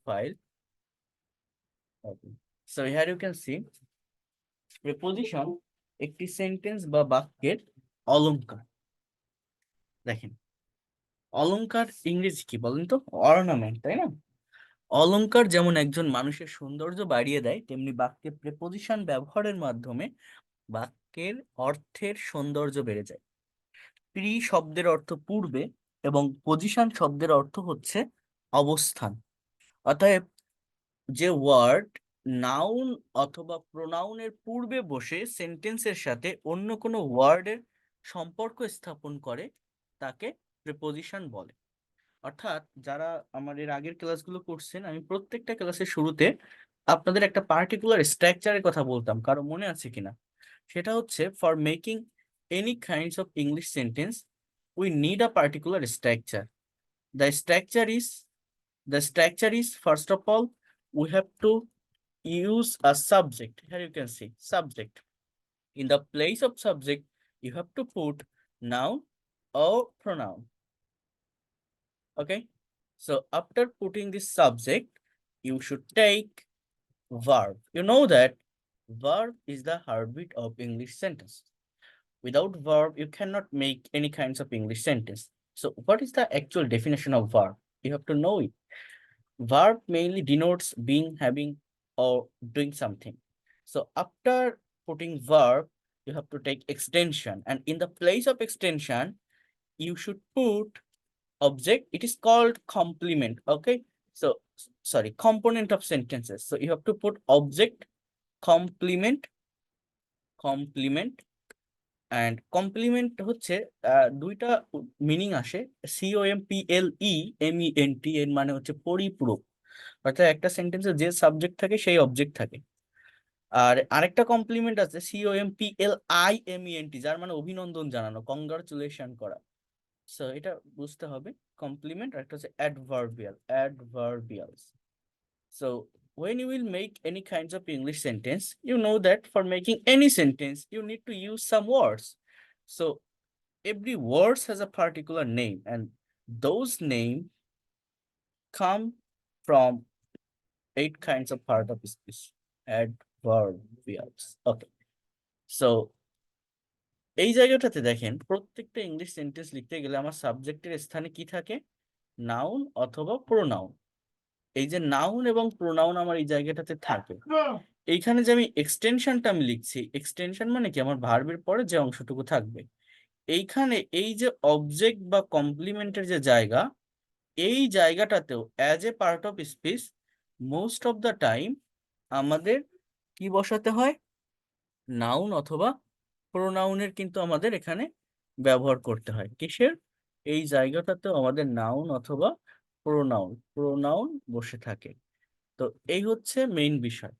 file. Okay. So here you can see preposition একটি sentence বা বাক্যের অলংকার। দেখেন অলংকার ইংরেজি কি বলেন তো? অর্নামেন্ট, তাই না? অলংকার যেমন একজন মানুষের সৌন্দর্য বাড়িয়ে দেয়, তেমনি বাক্যে প্রেপোজিশন ব্যবহারের মাধ্যমে বাক্যের অর্থের সৌন্দর্য বেড়ে যায়। প্রি শব্দের অর্থ পূর্বে এবং পজিশন শব্দের অর্থ হচ্ছে অবস্থান। অতএব যে ওয়ার্ড নাউন অথবা প্রোনাউনের পূর্বে বসে সেন্টেন্সের সাথে অন্য কোনো ওয়ার্ডের সম্পর্ক স্থাপন করে তাকে প্রিপোজিশন বলে। অর্থাৎ যারা আমার এর আগের ক্লাসগুলো করছেন, আমি প্রত্যেকটা ক্লাসের শুরুতে আপনাদের একটা পার্টিকুলার স্ট্রাকচারের কথা বলতাম, কারো মনে আছে কিনা? সেটা হচ্ছে for making any kinds of English sentence we need a particular structure. The structure is first of all we have to use a subject. Here you can see subject. In the place of subject you have to put noun or pronoun. Okay, so after putting this subject you should take verb. You know that verb is the heartbeat of English sentence. Without verb you cannot make any kinds of English sentence. So what is the actual definition of verb? You have to know it. Verb mainly denotes being, having, or doing something. So after putting verb, you have to take extension, and in the place of extension, you should put object. It is called complement. Okay. So sorry, component of sentences. So you have to put object, complement, and complement হচ্ছে দুইটা meaning আসে। COMPLEMENT এর মানে হচ্ছে পরিপূরক। অর্থাৎ একটা সেন্টেন্সে যে সাবজেক্ট থাকে সেই অবজেক্ট থাকে। আর আরেকটা কমপ্লিমেন্ট আছে COMPLIMENT, যার মানে অভিনন্দন জানানো, কংগ্রাচুলেশন করা। সো এটা বুঝতে হবে কমপ্লিমেন্ট। আর একটা হচ্ছে adverbials. So when you will make any kinds of English sentence, you know that for making any sentence you need to use some words. So every word has a particular name, and those names come from 8 kinds of part of speech. Adverbials. Okay. So এই জায়গাটাতে দেখেন প্রত্যেকটা English sentence লিখতে গেলে আমার সাবজেক্টের স্থানে কি থাকে? নাউন অথবা প্রোনাউন। এই যে নাউন এবং প্রোনাউন আমার এই জায়গাটাতে থাকে। এইখানে যে আমি এক্সটেনশনটা আমি লিখছি, এক্সটেনশন মানে কি? আমার ভার্বের পরে যে অংশটুকু থাকবে। এইখানে এই যে অবজেক্ট বা কমপ্লিমেন্টের যে জায়গা, এই জায়গাটাতেও as a part of speech most of the time আমাদের কি বসাতে হয়? নাউন অথবা প্রোনাউনের কিন্তু আমাদের এখানে ব্যবহার করতে হয়। কিসের? এই জায়গাটাতেও আমাদের নাউন অথবা প্রোনাউন বসে থাকে। তো এই হচ্ছে মেইন বিষয়।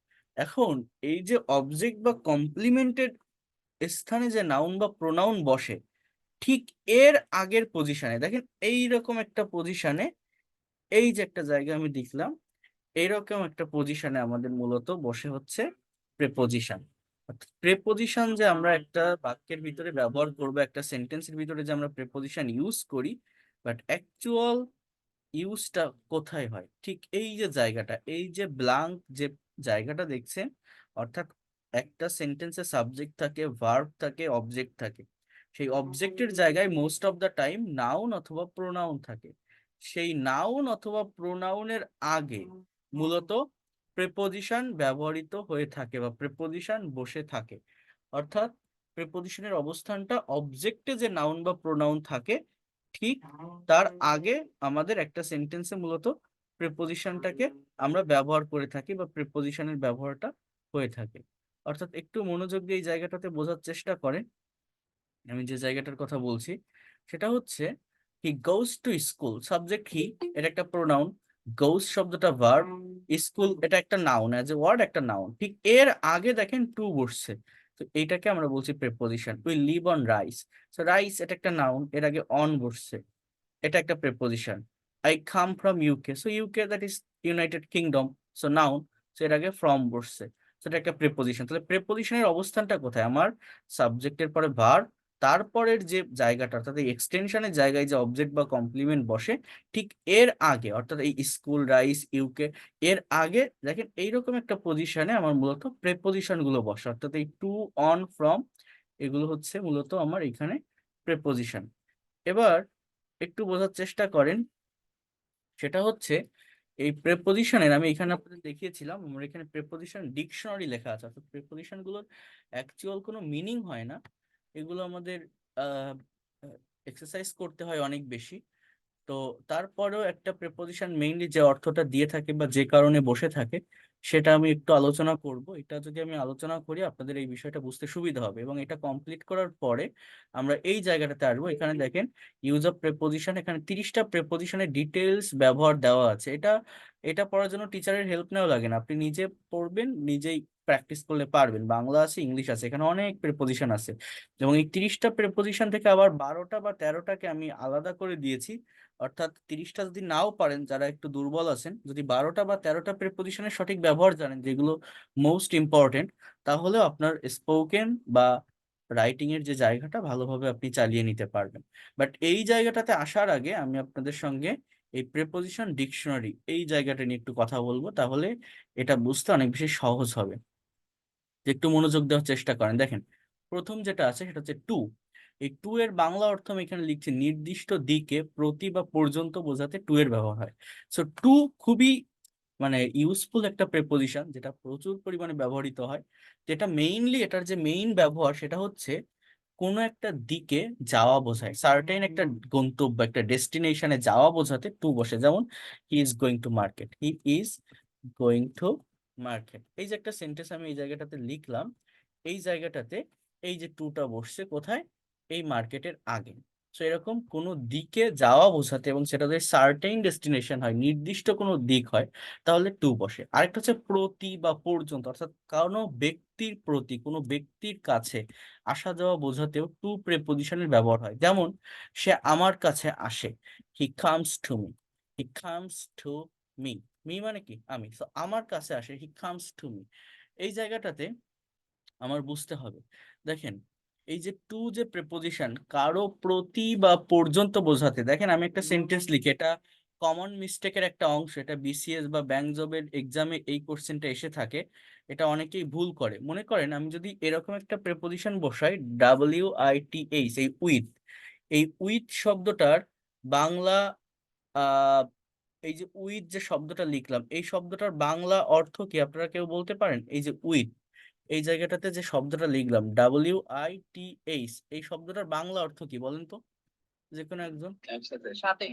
এখন এই যে অবজেক্ট বা কমপ্লিমেন্টের স্থানে যে নাউন বা প্রোনাউন বসে, ঠিক এর আগের পজিশনে দেখেন এইরকম একটা পজিশনে, এই যে একটা জায়গা আমি দেখলাম, এইরকম একটা পজিশনে আমাদের মূলত বসে হচ্ছে প্রেপোজিশন। প্রেপোজিশন যে আমরা একটা বাক্যের ভিতরে ব্যবহার করব, একটা সেন্টেন্সের ভিতরে যে আমরা প্রেপোজিশন ইউজ করি, বাট অ্যাকচুয়াল ইউজটা কোথায় হয়? ঠিক এই যে জায়গাটা, এই যে ব্ল্যাঙ্ক যে জায়গাটা দেখছেন, অর্থাৎ একটা সেন্টেন্সে সাবজেক্ট থাকে, ভার্ব থাকে, অবজেক্ট থাকে। সেই অবজেক্টের জায়গায় most of the time noun অথবা প্রোনাউন থাকে। সেই নাউন অথবা প্রোনাউনের আগে মূলত প্রেপোজিশন ব্যবহৃত হয়ে থাকে বা প্রেপোজিশন বসে থাকে। অর্থাৎ প্রেপোজিশনের অবস্থানটা অবজেক্টে যে নাউন বা প্রোনাউন থাকে ঠিক তার আগে আমাদের একটা সেন্টেন্সে মূলত প্রিপোজিশনটাকে আমরা ব্যবহার করে থাকি বা প্রিপোজিশনের ব্যবহারটা হয়ে থাকে। অর্থাৎ একটু মনোযোগ দিয়ে এই জায়গাটাতে বোঝার চেষ্টা করেন। আমি যে জায়গাটার কথা বলছি সেটা হচ্ছে he goes to school, subject he, এটা একটা প্রোনাউন। গোস শব্দটা ভার্ব, স্কুল এটা একটা নাউন, অ্যাজ এ ওয়ার্ড একটা নাউন। ঠিক এর আগে দেখেন টু বসছে, তো এইটাকে আমরা বলছি preposition. We live on rice, so rice এটা একটা নাউন, এর আগে অন বসছে, এটা একটা preposition. I come from UK, so UK that is United Kingdom, so noun, so এর আগে ফ্রম বসছে, সেটা একটা প্রেপোজিশন। তাহলে প্রেপোজিশনের অবস্থানটা কোথায়? আমার সাবজেক্টের পরে ভার্ব, তারপরের যে জায়গাটা অর্থাৎ এই এক্সটেনশনের জায়গায় যে অবজেক্ট বা কমপ্লিমেন্ট বসে, ঠিক এর আগে অর্থাৎ এই স্কুল, রাইস, ইউকে এর আগে দেখেন এইরকম একটা পজিশনে আমার মূলত প্রেপোজিশন গুলো বসে, অর্থাৎ এই টু, অন, ফ্রম এগুলো হচ্ছে মূলত আমার এখানে প্রেপোজিশন। এবার একটু বোঝার চেষ্টা করেন, সেটা হচ্ছে এই প্রেপোজিশনের আমি এখানে আপনাদের দেখিয়েছিলাম, আমার এখানে প্রেপোজিশন ডিকশনারি লেখা আছে, অর্থাৎ প্রেপোজিশন গুলোর অ্যাকচুয়াল কোনো মিনিং হয় না, এগুলো আমাদের এক্সারসাইজ করতে হয় অনেক বেশি। তো তারপরেও একটা প্রেপোজিশন মেইনলি যে অর্থটা দিয়ে থাকে বা যে কারণে বসে থাকে সেটা আমি একটু আলোচনা করব। এটা যদি আমি আলোচনা করি আপনাদের এই বিষয়টা বুঝতে সুবিধা হবে, এবং এটা কমপ্লিট করার পরে আমরা এই জায়গাটাতে আসবো। এখানে দেখেন ইউজ অফ প্রেপোজিশন, এখানে 30টা প্রেপোজিশনের ডিটেলস ব্যবহার দেওয়া আছে। এটা এটা পড়ার জন্য টিচারের হেল্প নেওয়া লাগে না, আপনি নিজে পড়বেন, নিজেই প্র্যাকটিস করলে পারবেন। বাংলা আছে, ইংলিশ আছে, এখানে অনেক প্রেপোজিশন আছে, এবং এই 30টা প্রেপোজিশন থেকে আবার 12টা বা 13টাকে আমি আলাদা করে দিয়েছি। অর্থাৎ 30টা যদি নাও পারেন, যারা একটু দুর্বল আছেন, যদি 12টা বা 13টা প্রিপোজিশনের সঠিক ব্যবহার জানেন যেগুলো মোস্ট ইম্পর্টেন্ট, তাহলেও আপনার স্পোকেন বা রাইটিং এর যে জায়গাটা ভালোভাবে আপনি চালিয়ে নিতে পারবেন। বাট এই জায়গাটাতে আসার আগে আমি আপনাদের সঙ্গে এই প্রেপোজিশন ডিকশনারি এই জায়গাটা নিয়ে একটু কথা বলবো, তাহলে এটা বুঝতে অনেক বেশি সহজ হবে। যে একটু মনোযোগ দেওয়ার চেষ্টা করেন। দেখেন প্রথম যেটা আছে সেটা হচ্ছে টু। এই টু এর বাংলা অর্থ আমি এখানে লিখছি নির্দিষ্ট দিকে, প্রতি বা পর্যন্ত বোঝাতে টু এর ব্যবহার হয়। সো টু খুবই মানে ইউজফুল একটা প্রেপোজিশন, যেটা প্রচুর পরিমাণে ব্যবহৃত হয়। যেটা মেইনলি এটার যে মেইন ব্যবহার সেটা হচ্ছে কোনো একটা দিকে যাওয়া বোঝায়, সার্টেন একটা গন্তব্য, একটা ডেস্টিনেশনে যাওয়া বোঝাতে টু বসে। যেমন he is going to market, he is going to market. এই যে একটা সেন্টেন্স আমি এই জায়গাটাতে লিখলাম, এই জায়গাটাতে এই যে টুটা বসছে কোথায়, এই মার্কেটের আগে। তো এরকম কোনো দিকে যাওয়া বোঝাতে, এবং সেটা যদি সার্টেইন ডেস্টিনেশন হয়, নির্দিষ্ট কোনো দিক হয়, তাহলে টু বসে। আরেকটা হচ্ছে প্রতি বা পর্যন্ত, অর্থাৎ কোনো ব্যক্তির প্রতি, কোনো ব্যক্তির কাছে আসা যাওয়া বোঝাতেও টু প্রেপোজিশনের ব্যবহার হয়। যেমন সে আমার কাছে আসে, he comes to me, he comes to me, me মানে কি আমি, তো আমার কাছে আসে, হি কামস টু মি। এই জায়গাটাতে আমার বুঝতে হবে, দেখেন এই যে টু যে প্রেপোজিশন কারো প্রতি বা পর্যন্ত বোঝাতে, দেখেন আমি একটা সেন্টেন্স লিখি, এটা কমন মিস্টেকের একটা অংশ, এটা বিসিএস বা ব্যাংক জবের এক্সামে এই কোশ্চেনটা এসে থাকে, এটা অনেকেই ভুল করে। মনে করেন আমি যদি এরকম একটা প্রেপোজিশন বসাই, WITH, এই উইথ শব্দটার বাংলা এই যে উইথ যে শব্দটা লিখলাম, এই শব্দটার বাংলা অর্থ কি আপনারা কেউ বলতে পারেন? এই যে উইথ, এই জায়গাটাতে যে শব্দটা লিখলাম WITH, এই শব্দটার বাংলা অর্থ কি বলেন তো, যে কোনো একজন? একসাথে সাথে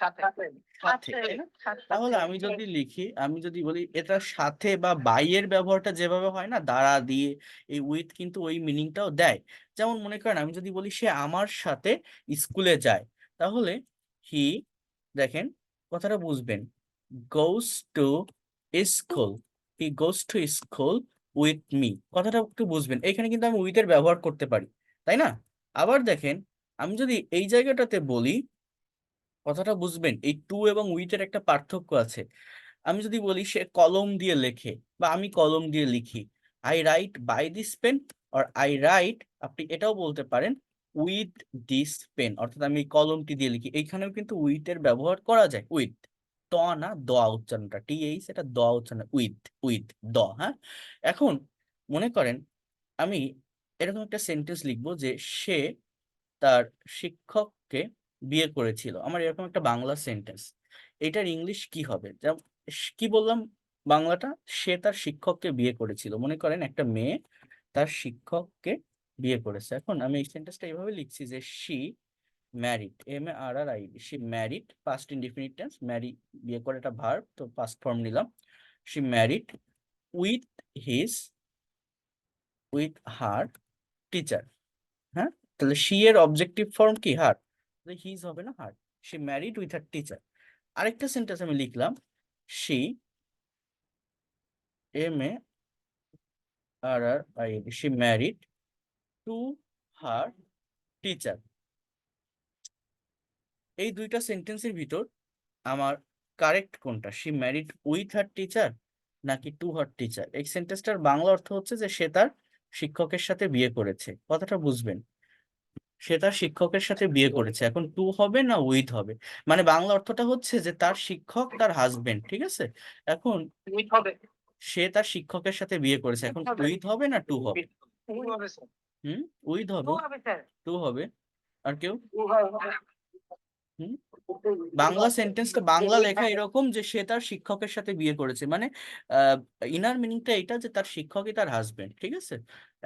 সাথে, তাই না? তাহলে আমি যদি লিখি, আমি যদি বলি এটা সাথে বা বাই এর ব্যবহারটা যেভাবে হয় না দ্বারা দিয়ে, এই উইথ কিন্তু ওই মিনিংটাও দেয়। যেমন মনে করেন আমি যদি বলি সে আমার সাথে স্কুলে যায়, তাহলে হি, দেখেন কথাটা বুঝবেন, গোস to school, he goes to school with me, কথাটা একটু বুঝবেন। এখানে কিন্তু আমি উইথ এর ব্যবহার করতে পারি, তাই না? আবার দেখেন আমি যদি এই জায়গাটাতে বলি, কথাটা বুঝবেন, এই টু এবং উইথ এর একটা পার্থক্য আছে। আমি যদি বলি সে কলম দিয়ে লেখে বা আমি কলম দিয়ে লিখি, I write by this pen, আর আই রাইট, আপনি এটাও বলতে পারেন উইথ দিস পেন, অর্থাৎ আমি এই কলমটি দিয়ে লিখি। এইখানেও কিন্তু উইথ এর ব্যবহার করা যায়, উইথ, ত না দ উচ্চারণটা, এটা দ উচ্চারণ, উইথ, উইথ দ, হ্যাঁ। এখন মনে করেন আমি এরকম একটা সেন্টেন্স লিখবো যে সে তার শিক্ষককে বিয়ে করেছিল, আমার এরকম একটা বাংলা সেন্টেন্স। এটার ইংলিশ কি হবে? যেমন কি বললাম বাংলাটা, সে তার শিক্ষককে বিয়ে করেছিল। মনে করেন একটা মেয়ে তার শিক্ষককে বিয়ে করেছে। এখন আমি এই সেন্টেন্সটা এইভাবে লিখছি যে she married, MARRID, she married, past indefinite tense, marry বিয়ে করে একটা ভার্ব, তো পাস্ট ফর্ম নিলাম, she married with his, with her teacher, হ্যাঁ। তাহলে শি এর অবজেক্টিভ ফর্ম কি, হার, হিজ হবে না, her. She married with her teacher. আরেকটা সেন্টেন্স আমি লিখলাম, she, MARRID, she married to her teacher. এই দুইটা সেন্টেন্সের ভিতর আমার কারেক্ট কোনটা, she married with her teacher নাকি টু হার টিচার? এই সেন্টেন্সটার বাংলা অর্থ হচ্ছে যে সে তার শিক্ষকের সাথে বিয়ে করেছে, কথাটা বুঝবেন। সে তার শিক্ষকের সাথে বিয়ে করেছে, এখন টু হবে না উইথ হবে? মানে বাংলা অর্থটা হচ্ছে যে তার শিক্ষক তার হাজবেন্ড, ঠিক আছে? এখন উইথ হবে। সে তার শিক্ষকের সাথে বিয়ে করেছে, এখন উইথ হবে না টু হবে? টু হবে স্যার। হুম, উইথ হবে, টু হবে স্যার। টু হবে। আর কেউ? টু হবে। হুম, বাংলা সেন্টেন্সটা বাংলা লেখা এরকম যে সে তার শিক্ষকের সাথে বিয়ে করেছে, মানে ইনার মিনিংটা এটা যে তার শিক্ষকই তার হাজবেন্ড, ঠিক আছে?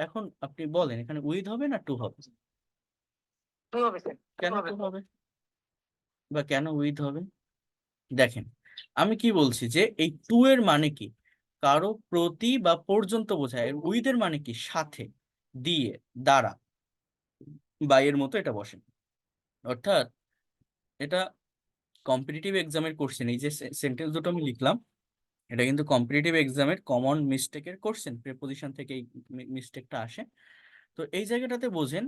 এখন আপনি বলেন এখানে উইথ হবে না টু হবে? টু হবে স্যার। কেন টু হবে বা কেন উইথ হবে? দেখেন, আমি কি বলছি যে এই টু এর মানে কি? কারো প্রতি বা পর্যন্ত বোঝায়। উইথ এর মানে কি? সাথে, দিয়ে, দ্বারা, বা এর মতো এটা বসে। অর্থাৎ এটা কম্পিটিটিভ এক্সামের কোশ্চেন, এই যে সেন্টেন্স দুটো আমি লিখলাম, এটা কিন্তু কম্পিটিটিভ এক্সামের কমন মিস্টেকের কোশ্চেন, প্রিপোজিশন থেকে এই মিস্টেকটা আসে। তো এই জায়গাটাতে বোঝেন,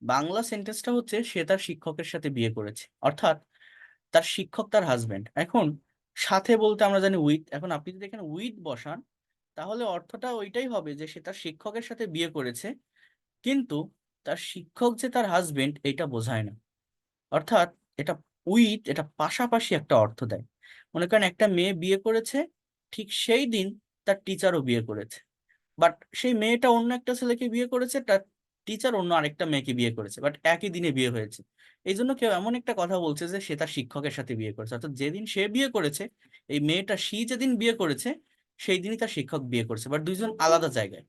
বাংলা সেন্টেন্সটা হচ্ছে সে তার শিক্ষকের সাথে বিয়ে করেছে, অর্থাৎ তার শিক্ষক তার হাজবেন্ড। এখন সাথে বলতে আমরা জানি উইথ, এখন আপনি যদি এখানে উইথ বসান তাহলে অর্থটা ওইটাই হবে যে সে তার শিক্ষকের সাথে বিয়ে করেছে, কিন্তু তার শিক্ষক যে তার হাজবেন্ড এটা বোঝায় না। অর্থাৎ এটা উইথ, এটা পাশাপাশি একটা অর্থ দেয়। মনে করেন একটা মেয়ে বিয়ে করেছে, ঠিক সেই দিন তার টিচারও বিয়ে করেছে, বাট সেই মেয়েটা অন্য একটা ছেলেকে বিয়ে করেছে, তার টিচার অন্য আরেকটা মেয়েকে বিয়ে করেছে, বাট একই দিনে বিয়ে হয়েছে। এই জন্য কেউ এমন একটা কথা বলছে যে সে তার শিক্ষকের সাথে বিয়ে করেছে, অর্থাৎ যেদিন সে বিয়ে করেছে, এই মেয়েটা যেদিন বিয়ে করেছে সেই দিনই তার শিক্ষক বিয়ে করেছে, বাট দুইজন আলাদা জায়গায়।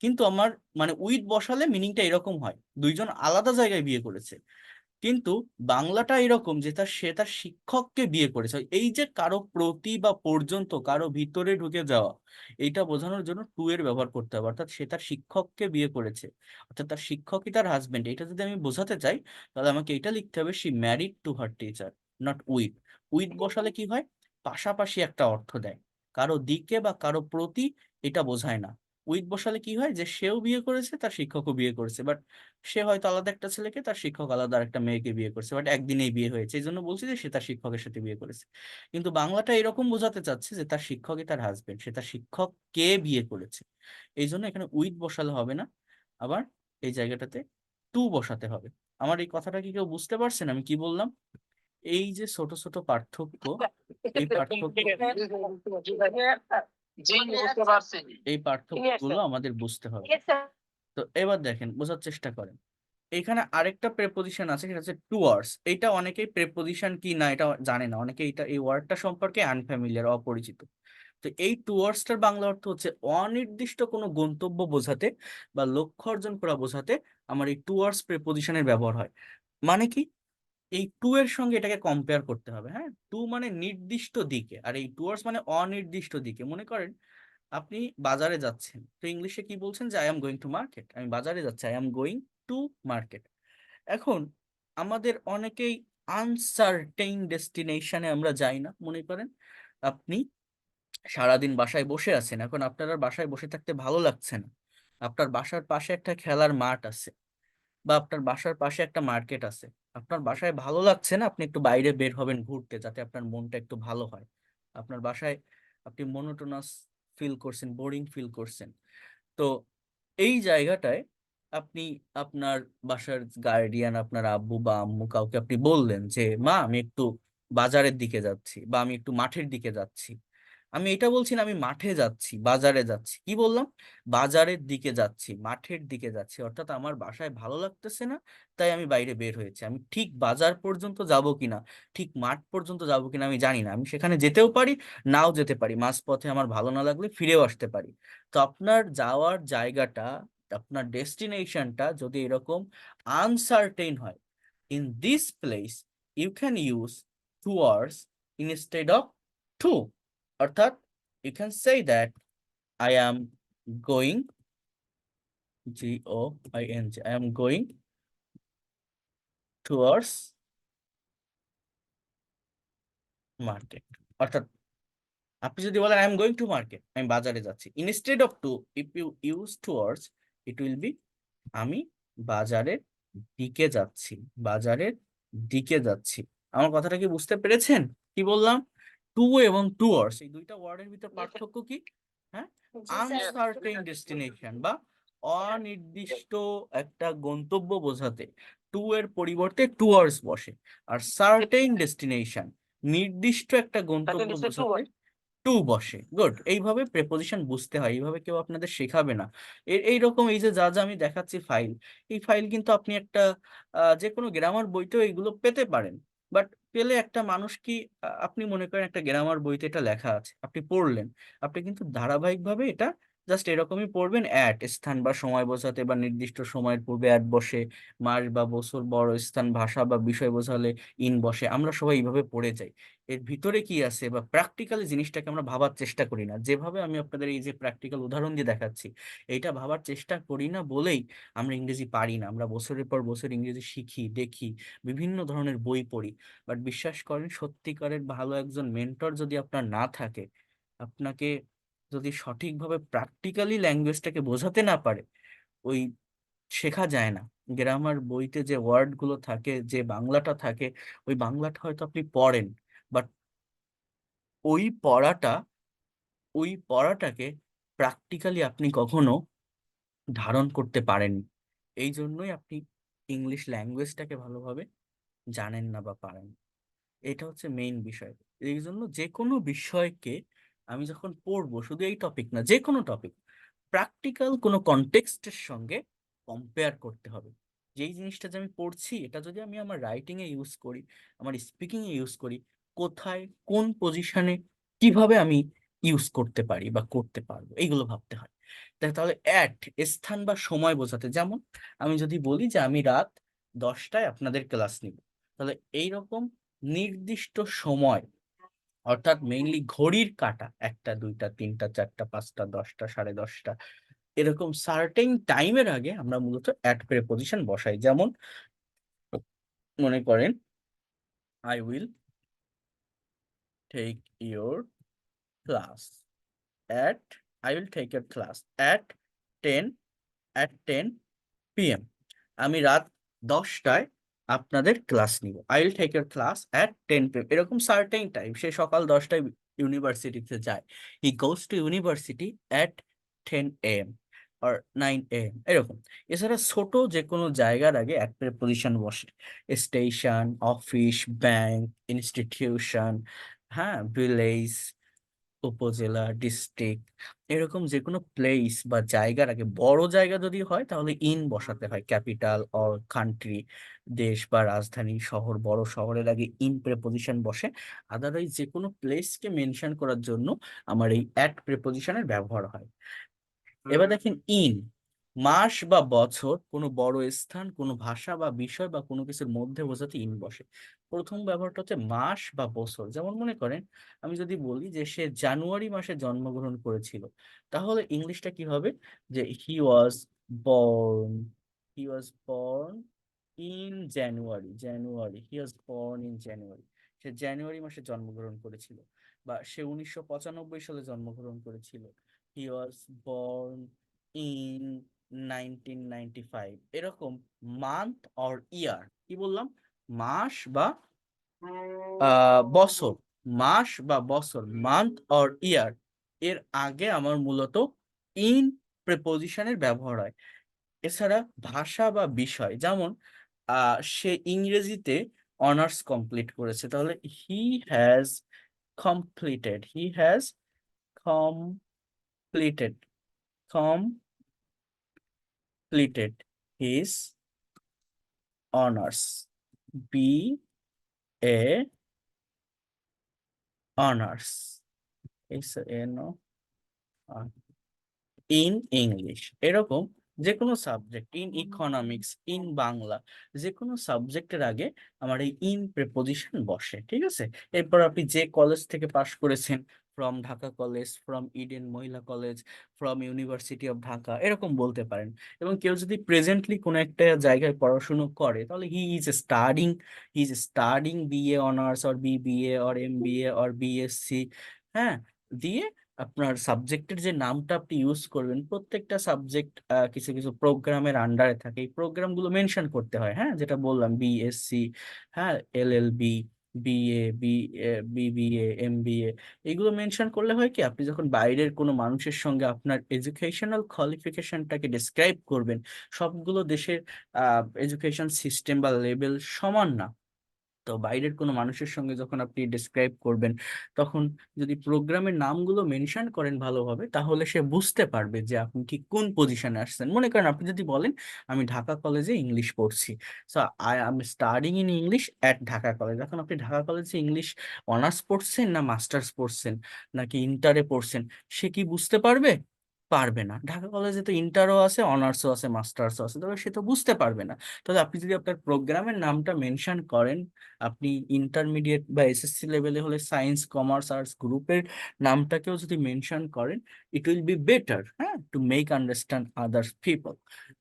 কিন্তু আমার মানে উইথ বসালে মিনিংটা এরকম হয়, দুইজন আলাদা জায়গায় বিয়ে করেছে। কিন্তু বাংলাটা এরকম যে সে তার শিক্ষককে বিয়ে করেছে। এই যে কারো প্রতি বা পর্যন্ত, কারো ভিতরে ঢুকে যাওয়া, এইটা বোঝানোর জন্য টু এর ব্যবহার করতে হবে। অর্থাৎ সে তার শিক্ষককে বিয়ে করেছে, অর্থাৎ তার শিক্ষকই তার হাজবেন্ড। এটা যদি আমি বোঝাতে চাই তাহলে আমাকে এটা লিখতে হবে, she married to her teacher, not with. With বসালে কি হয়? পাশাপাশি একটা অর্থ দেয়, কারো দিকে বা কারো প্রতি, এটা বোঝায় না। উইথ বসালে কি হয়, যে সেও বিয়ে করেছে, তার শিক্ষকও বিয়ে করেছে, বাট সে হয়তো আলাদা একটা ছেলেকে, তার শিক্ষক আলাদা একটা মেয়েকে বিয়ে করছে, বাট একদিনেই বিয়ে হয়েছে, এই জন্য বলছি যে সে তার শিক্ষকের সাথে বিয়ে করেছে। কিন্তু বাংলাটা এরকম বোঝাতে চাচ্ছে যে তার শিক্ষকই তার হাজবেন্ড, সে তার শিক্ষককে বিয়ে করেছে। এই জন্য এখানে উইথ বসালে হবে না, আবার এই জায়গাটাতে টু বসাতে হবে। আমার এই কথাটা কি কেউ বুঝতে পারছেন আমি কি বললাম? এই যে ছোট ছোট পার্থক্য, এই পার্থক্য জি বুঝতে পারছি। এই পার্থক্যগুলো আমাদের বুঝতে হবে। তো এবার দেখেন, বোঝার চেষ্টা করেন। এখানে আরেকটা প্রেপোজিশন আছে, সেটা হচ্ছে টুয়ার্ডস। এইটা অনেকেই প্রেপোজিশন কি না এটা জানে না, অনেকে এটা এই ওয়ার্ডটা সম্পর্কে আনফ্যামিলিয়ার, অপরিচিত। তো এই টুয়ার্ডসটার বাংলা অর্থ হচ্ছে অনির্দিষ্ট কোনো গন্তব্য বোঝাতে বা লক্ষ্য অর্জন করা বোঝাতে আমার এই টুয়ার্ডস প্রেপোজিশনের ব্যবহার হয়। মানে কি? এই টু এর সঙ্গে এটাকে কম্পেয়ার করতে হবে। হ্যাঁ, টু মানে নির্দিষ্ট দিকে, আর এই টুয়ার্ডস মানে অনির্দিষ্ট দিকে। মনে করেন আপনি বাজারে যাচ্ছেন, তো ইংলিশে কি বলছেন যে I am going to market, আমি বাজারে যাচ্ছি, I am going to market. এখন আমাদের অনেকেই আনসার্টেইন ডেস্টিনেশনে আমরা যাই না। মনে করেন আপনি সারাদিন বাসায় বসে আছেন, এখন আপনার আর বাসায় বসে থাকতে ভালো লাগছে না, আপনার বাসার পাশে একটা খেলার মাঠ আছে, বা আপনার বাসার পাশে একটা মার্কেট আছে, আপনার বাসায় ভালো লাগছে না, আপনি একটু বাইরে বের হবেন ঘুরতে, যাতে আপনার মনটা একটু ভালো হয়। আপনার বাসায় আপনি মনোটোনাস ফিল করছেন, বোরিং ফিল করছেন। তো এই জায়গাটায় আপনি আপনার বাসার গার্ডিয়ান, আপনার আব্বু বা আম্মু, কাউকে আপনি বললেন যে মা আমি একটু বাজারের দিকে যাচ্ছি, বা আমি একটু মাঠের দিকে যাচ্ছি। আমি এটা বলছি না আমি মাঠে যাচ্ছি, বাজারে যাচ্ছি। কি বললাম? বাজারের দিকে যাচ্ছি, মাঠের দিকে যাচ্ছি, অর্থাৎ আমার বাসায় ভালো লাগতেছে না, তাই আমি বাইরে বের হয়েছি। আমি ঠিক বাজার পর্যন্ত যাব কিনা, ঠিক মাঠ পর্যন্ত যাব কিনা আমি জানি না, আমি সেখানে যেতেও পারি, নাও যেতে পারি, মাঝপথে আমার ভালো না লাগলে ফিরেও আসতে পারি। তো আপনার যাওয়ার জায়গাটা, আপনার ডেস্টিনেশনটা যদি এরকম আনসার্টেইন হয়, in this place you can use towards instead of to. অর্থাৎ you can say that I am going, GOING, I am going towards market. অর্থাৎ আপনি যদি বলেন I am going to market, আমি বাজারে যাচ্ছি, instead of to if you use towards, it will be আমি বাজারের দিকে যাচ্ছি, বাজারের দিকে যাচ্ছি। আমার কথাটা কি বুঝতে পেরেছেন? কি বললাম? টু এবং টুয়ার্ডস এই দুইটা ওয়ার্ডের ভিতর পার্থক্য কি? হ্যাঁ, আনসার্টেইন ডেস্টিনেশন বা অনির্দিষ্ট একটা গন্তব্য বোঝাতে টু এর পরিবর্তে টুয়ার্ডস বসে। আর সার্টেইন ডেস্টিনেশন নির্দিষ্ট একটা গন্তব্য বোঝাতে টু বসে। গুড, এইভাবে প্রেপোজিশন বুঝতে হয়, এইভাবে কেউ আপনাদের শেখাবে না। এইরকম এই যে যা যা আমি দেখাচ্ছি ফাইল, এই ফাইল কিন্তু আপনি একটা যে কোনো গ্রামার বইতেও এইগুলো পেতে পারেন। বাট পেলে একটা মানুষ কি, আপনি মনে করেন একটা গ্রামার বইতে এটা লেখা আছে, আপনি পড়লেন, আপনি কিন্তু ধারাবাহিকভাবে এটা জাস্ট এরকমই পড়বেন, অ্যাট স্থান বা সময় বোঝাতে বা নির্দিষ্ট সময়ের পূর্বে অ্যাট বসে, মাস বা বছর, বড় স্থান, ভাষা বা বিষয় বোঝালে ইন বসে। আমরা সবাই এইভাবে পড়ে যাই। এর ভিতরে কি আছে বা প্র্যাকটিক্যালি জিনিসটাকে আমরা ভাবার চেষ্টা করি না। যেভাবে আমি আপনাদের এই যে প্র্যাকটিক্যাল উদাহরণ দিয়ে দেখাচ্ছি, এইটা ভাবার চেষ্টা করি না বলেই আমরা ইংরেজি পারি না। আমরা বছরের পর বছর ইংরেজি শিখি, দেখি, বিভিন্ন ধরনের বই পড়ি, বাট বিশ্বাস করেন সত্যিকারের ভালো একজন মেন্টর যদি আপনার না থাকে, আপনাকে যদি সঠিকভাবে প্র্যাকটিক্যালি ল্যাঙ্গুয়েজটাকে বোঝাতে না পারে, ওই শেখা যায় না। গ্রামার বইতে যে ওয়ার্ড গুলো থাকে, যে বাংলাটা থাকে, ওই বাংলাটা হয়তো আপনি পড়েন, বাট ওই পড়াটা, ওই পড়াটাকে প্র্যাকটিক্যালি আপনি কখনো ধারণ করতে পারেন। এই জন্যই আপনি ইংলিশ ল্যাঙ্গুয়েজটাকে ভালোভাবে জানেন না বা পারেন না। এটা হচ্ছে মেইন বিষয়। এই জন্য যে কোনো বিষয়কে আমি যখন পড়বো, শুধু এই টপিক না, যে কোনো টপিক প্র্যাকটিক্যাল কোনো কনটেক্সটের সঙ্গে কম্পেয়ার করতে হবে। যেই জিনিসটা যে আমি পড়ছি, এটা যদি আমি আমার রাইটিং এ ইউজ করি, আমার স্পিকিং এ ইউজ করি, কোথায় কোন পজিশনে কিভাবে আমি ইউজ করতে পারি বা করতে পারবো, এইগুলো ভাবতে হয়। তাহলে অ্যাট স্থান বা সময় বোঝাতে, যেমন আমি যদি বলি যে আমি রাত 10টায় আপনাদের ক্লাস নিব, তাহলে এইরকম নির্দিষ্ট সময়, অর্থাৎ মেইনলি ঘড়ির কাঁটা, 1টা 2টা 3টা 4টা 5টা 10টা 10:30, এরকম সার্টেন টাইমের আগে আমরা মূলত অ্যাট প্রেপোজিশন বসাই। যেমন মনে করেন, I will take your class at, I will take your class at 10, PM। আমি রাত 10টায় আপনাদের ক্লাস নিব। I will take your class at 10 PM। এরকম সার্টেন টাইম, সে সকাল 10টায় ইউনিভার্সিটিতে যায়, he goes to university at 10 AM আর 9 AM, এরকম। এছাড়া ছোট যে কোনো জায়গার আগে অ্যাট প্রিপোজিশন বসে। স্টেশন, অফিস, ব্যাংক, ইনস্টিটিউশন, হ্যাঁ, ভিলেজ, উপজেলা, ডিস্ট্রিক্ট, এরকম যে কোনো প্লেস বা জায়গার আগে, বড় জায়গা যদি হয় তাহলে ইন বসাতে হয়। ক্যাপিটাল অর কান্ট্রি, দেশ বা রাজধানী, শহর, বড় শহরের আগে ইন প্রেপোজিশন বসে। আদারওয়াইজ যে কোনো প্লেসকে মেনশন করার জন্য আমার এই অ্যাট প্রেপোজিশনের ব্যবহার হয়। এবার দেখেন ইন, মাস বা বছর, কোনো বড় স্থান, কোনো ভাষা বা বিষয় বা কোনো কিছুর মধ্যে বোঝাতে ইন বসে। প্রথম ব্যবহারটা হচ্ছে মাস বা বছর। যেমন মনে করেন আমি যদি বলি যে সে জানুয়ারি মাসে জন্মগ্রহণ করেছিল, তাহলে ইংলিশটা কি হবে, যে হি ওয়াজ বর্ন ইন জানুয়ারি, জানুয়ারি, সে জানুয়ারি মাসে জন্মগ্রহণ করেছিল। বা সে 1995 সালে জন্মগ্রহণ করেছিল, হি ওয়াজ বর্ন ইন 1995। এরকম মান্থ অর ইয়ার, কি বললাম, মাস বা বছর, মাস বা বছর, মান্থ অর ইয়ার, এর আগে আমার মূলত ইন প্রেপোজিশনের ব্যবহার হয়। এছাড়া ভাষা বা বিষয়, যেমন সে ইংরেজিতে অনার্স কমপ্লিট করেছে, তাহলে he has he has completed completed his honors, BA honors, in English. এরকম যে কোনো subject, in economics, in Bangla, যে কোনো সাবজেক্টের আগে আমার এই ইন প্রেপোজিশন বসে। ঠিক আছে। এরপর আপনি যে কলেজ থেকে পাশ করেছেন, from Dhaka college, from Eden Mohila college, from university of Dhaka, এরকম বলতে পারেন। এবং কেউ যদি প্রেজেন্টলি কোনো একটা জায়গায় পড়াশুনো করে, তাহলে he is studying BA honours or BBA or MBA or BSc, হ্যাঁ, দিয়ে আপনার সাবজেক্টের যে নামটা আপনি ইউজ করবেন, প্রত্যেকটা সাবজেক্ট কিছু কিছু প্রোগ্রামের আন্ডারে থাকে, এই প্রোগ্রামগুলো মেনশন করতে হয়। হ্যাঁ, যেটা বললাম, BSc, হ্যাঁ, LLB, বিবিএ, এমবিএ, এগুলো মেনশন করলে হয় কি, আপনি যখন বাইরের কোনো মানুষের সঙ্গে আপনার এডুকেশনাল কোয়ালিফিকেশনটাকে ডিসক্রাইব করবেন, সবগুলো দেশের এডুকেশন সিস্টেম বা লেভেল সমান না। তো বাইরের কোনো মানুষের সঙ্গে যখন আপনি ডিসক্রাইব করবেন, তখন যদি প্রোগ্রামের নামগুলো মেনশন করেন ভালোভাবে, তাহলে সে বুঝতে পারবে যে আপনি ঠিক কোন পজিশনে আসছেন। মনে করেন আপনি যদি বলেন আমি ঢাকা কলেজে ইংলিশ পড়ছি, so I am studying in English at Dhaka college. এখন আপনি ঢাকা কলেজে ইংলিশ অনার্স পড়ছেন না মাস্টার্স পড়ছেন নাকি ইন্টারে পড়ছেন, সে কি বুঝতে পারবে? পারবে না। ঢাকা কলেজে তো ইন্টারও আছে, অনার্সও আছে, মাস্টার্সও আছে, তবে সে তো বুঝতে পারবে না। তবে আপনি যদি আপনার প্রোগ্রামের নামটা মেনশন করেন, আপনি ইন্টারমিডিয়েট বা এসএসসি লেভেলে হলে সায়েন্স কমার্স আর্টস গ্রুপের নামটাকেও যদি মেনশন করেন, ইট উইল বি বেটার, হ্যাঁ, to make understand others people.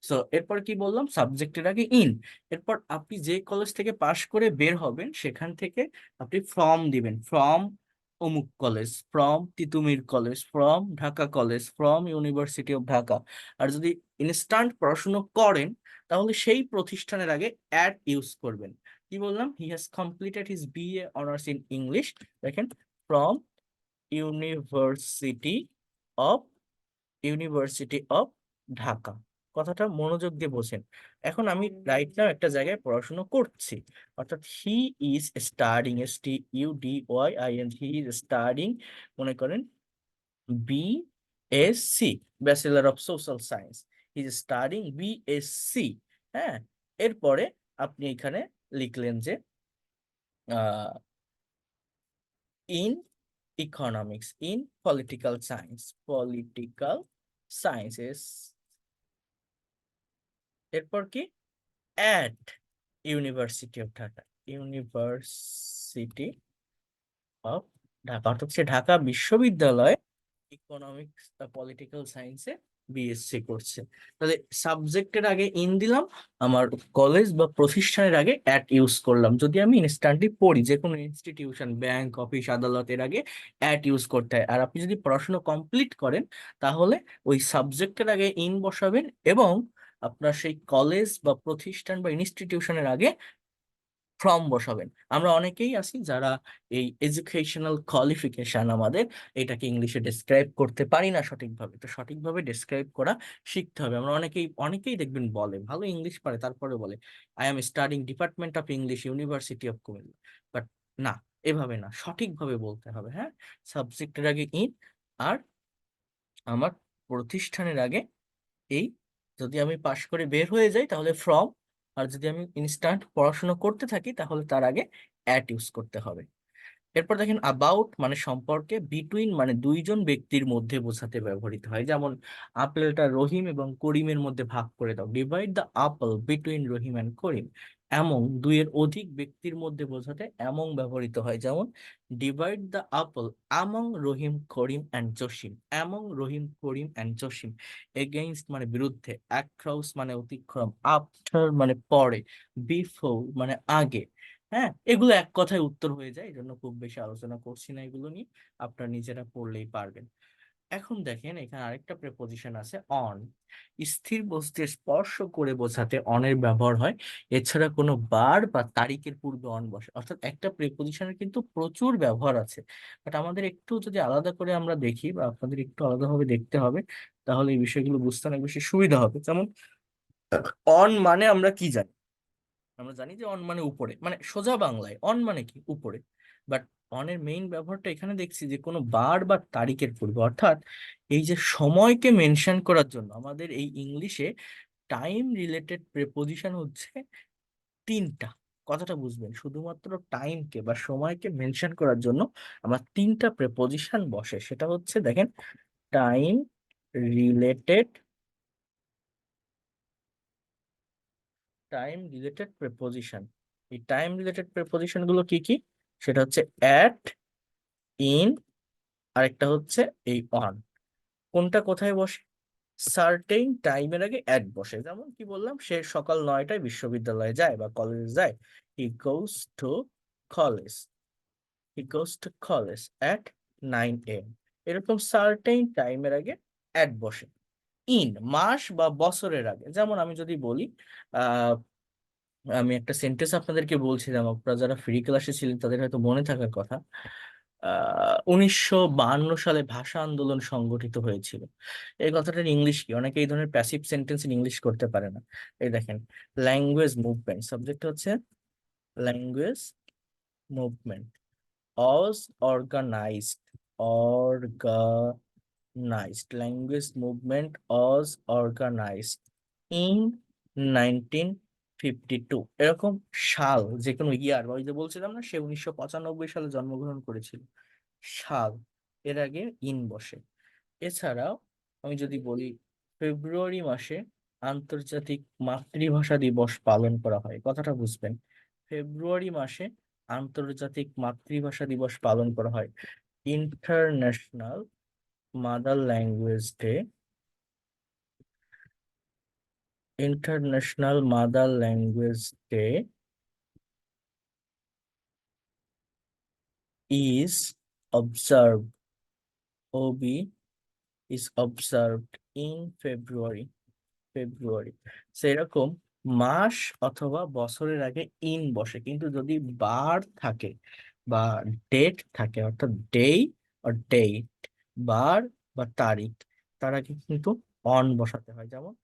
So এরপর কি বললাম, সাবজেক্টের আগে ইন। এরপর আপনি যে কলেজ থেকে পাশ করে বের হবেন, সেখান থেকে আপনি ফ্রম দিবেন, ফ্রম অমুক college, from Titumir college, from Dhaka college, from university of Dhaka. আর যদি ইনস্ট্যান্ট পড়াশুনো করেন, তাহলে সেই প্রতিষ্ঠানের আগে অ্যাট ইউজ করবেন। কি বললাম, he has completed his BA honours in English, দেখেন, from university of university of Dhaka. কথাটা মনোযোগ দিয়ে বোঝেন। এখন আমি রাইট নাও একটা জায়গায় পড়াশোনা করছি, অর্থাৎ he is studying, STUDYING, he is studying, মনে করেন BSc, bachelor of social science, he is studying BSc। হ্যাঁ, এরপরে আপনি এখানে লিখলেন যে in economics, in political science, political sciences, এরপর কি at university of Dhaka, university of Dhaka, অর্থাৎ সে ঢাকা বিশ্ববিদ্যালয় ইকোনমিক্স পলিটিক্যাল সায়েন্সে বিএসসি করছে। তাহলে সাবজেক্টের আগে ইন দিলাম, আমার কলেজ বা প্রতিষ্ঠানের আগে অ্যাট ইউজ করলাম। যদি আমি ইনস্ট্যান্টলি পড়ি, যে কোনো ইনস্টিটিউশন, ব্যাংক, অফিস, আদালতের আগে অ্যাট ইউজ করতে হয়। আর আপনি যদি পড়াশোনা কমপ্লিট করেন, তাহলে ওই সাবজেক্টের আগে ইন বসাবেন, এবং আপনার সেই কলেজ বা প্রতিষ্ঠান বা ইনস্টিটিউশনের আগে ফ্রম বসাবেন। আমরা অনেকেই আছি যারা এই এডুকেশনাল কোয়ালিফিকেশন আমাদের, এটাকে ইংলিশে ডেসক্রাইব করতে পারি না সঠিকভাবে। তো সঠিকভাবে ডেসক্রাইব করা শিখতে হবে। আমরা অনেকেই অনেকেই দেখবেন বলে, ভালো ইংলিশ পারে, তারপরে বলে I am studying department of English, university of Comilla. But না, এভাবে না, সঠিকভাবে বলতে হবে। হ্যাঁ, সাবজেক্টের আগে ইন, আর আমার প্রতিষ্ঠানের আগে এই, যদি আমি পাশ করে বের হয়ে যাই তাহলে ফ্রম, আর যদি আমি ইনস্ট্যান্ট পড়াশোনা করতে থাকি তাহলে তার আগে অ্যাট ইউজ করতে হবে। এরপর দেখেন অ্যাবাউট মানে সম্পর্কে, বিটুইন মানে দুইজন ব্যক্তির মধ্যে বোঝাতে ব্যবহৃত হয়। যেমন আপেলটা রহিম এবং করিমের মধ্যে ভাগ করে দাও, divide the apple between Rahim and Karim. এমন দুইয়ের অধিক ব্যক্তির মধ্যে বোঝাতে এমন ব্যবহৃত হয়, যেমন divide the apple আমং Rahim Karim and Jasim, among Rahim Karim and Jasim. Against মানে বিরুদ্ধে, অ্যাক্রস মানে অতিক্রম, আফটার মানে পরে, বিফোর মানে আগে। হ্যাঁ, এগুলো এক কথায় উত্তর হয়ে যায়, এই জন্য খুব বেশি আলোচনা করছি না এগুলো নিয়ে, আপনারা নিজেরা পড়লেই পারবেন। এখন দেখেন এখানে আরেকটা প্রেপোজিশন আছে অন। স্থির বস্তুকে স্পর্শ করে বোঝাতে অনের ব্যবহার হয়। এছাড়া কোনো বার বা তারিখের পূর্বে অন বসে, অর্থাৎ একটা প্রেপোজিশনের কিন্তু প্রচুর ব্যবহার আছে। বাট আমাদের একটু যদি আলাদা করে আমরা দেখি, বা আপনাদের একটু আলাদাভাবে দেখতে হবে, তাহলে এই বিষয়গুলো বুঝতে অনেক বেশি সুবিধা হবে। যেমন অন মানে আমরা কি জানি? আমরা জানি যে অন মানে উপরে, মানে সোজা বাংলায় অন মানে কি, উপরে। বাট অনের মেইন ব্যবহারটা এখানে দেখছি যে কোনো বার বা তারিখের পূর্বে, অর্থাৎ এই যে সময়কে মেনশন করার জন্য আমাদের এই ইংলিশে টাইম রিলেটেড প্রেপোজিশন হচ্ছে তিনটা। কথাটা বুঝবেন, শুধুমাত্র টাইমকে বা সময়কে মেনশন করার জন্য আমার তিনটা প্রেপোজিশন বসে। সেটা হচ্ছে দেখেন, time related, time related preposition. এই টাইম রিলেটেড প্রেপোজিশন গুলো কি কি? সেটা হচ্ছে অ্যাট, ইন, আরেকটা হচ্ছে এই অন। কোনটা কোথায় বসে? সার্টেইন টাইমের আগে অ্যাট বসে। যেমন কি বললাম, সে সকাল 9টায় বিশ্ববিদ্যালয়ে যায় বা কলেজে যায়, he goes to college, he goes to college at 9 AM। এরকম সার্টেইন টাইমের আগে অ্যাট বসে। ইন মাস বা বছরের আগে, যেমন আমি যদি বলি আমি একটা সেন্টেন্স আপনাদেরকে বলছিলাম, আপনারা যারা ফ্রি ক্লাসে ছিলেন তাদের হয়তো মনে থাকার কথা। 1952 সালে ভাষা আন্দোলন সংগঠিত হয়েছিল। এই কথাটার ইংলিশ কি? অনেকে এই ধরনের প্যাসিভ সেন্টেন্স ইংলিশ করতে পারে না। এই দেখেন, ল্যাঙ্গুয়েজ মুভমেন্ট, সাবজেক্ট হচ্ছে language movement, Aja organised, organised language movement Aja organised in 1952। এরকম সাল, যে কোনো ইয়ার, ওই যে বলছিলাম না সে 1995 সালে জন্মগ্রহণ করেছিল, সাল এর আগে ইন বসে। এছাড়াও আমি যদি বলি ফেব্রুয়ারি মাসে আন্তর্জাতিক মাতৃভাষা দিবস পালন করা হয়, কথাটা বুঝবেন। ফেব্রুয়ারি মাসে আন্তর্জাতিক মাতৃভাষা দিবস পালন করা হয়, international mother language day. International mother language day is observe, ওবি is observed in February. February সেরকম মাস অথবা বছরের আগে ইন বসে, কিন্তু যদি বার থাকে বা ডেট থাকে, অর্থাৎ ডে আর ডেট, বার বা তারিখ, তার আগে কিন্তু অন বসাতে হয়। যেমন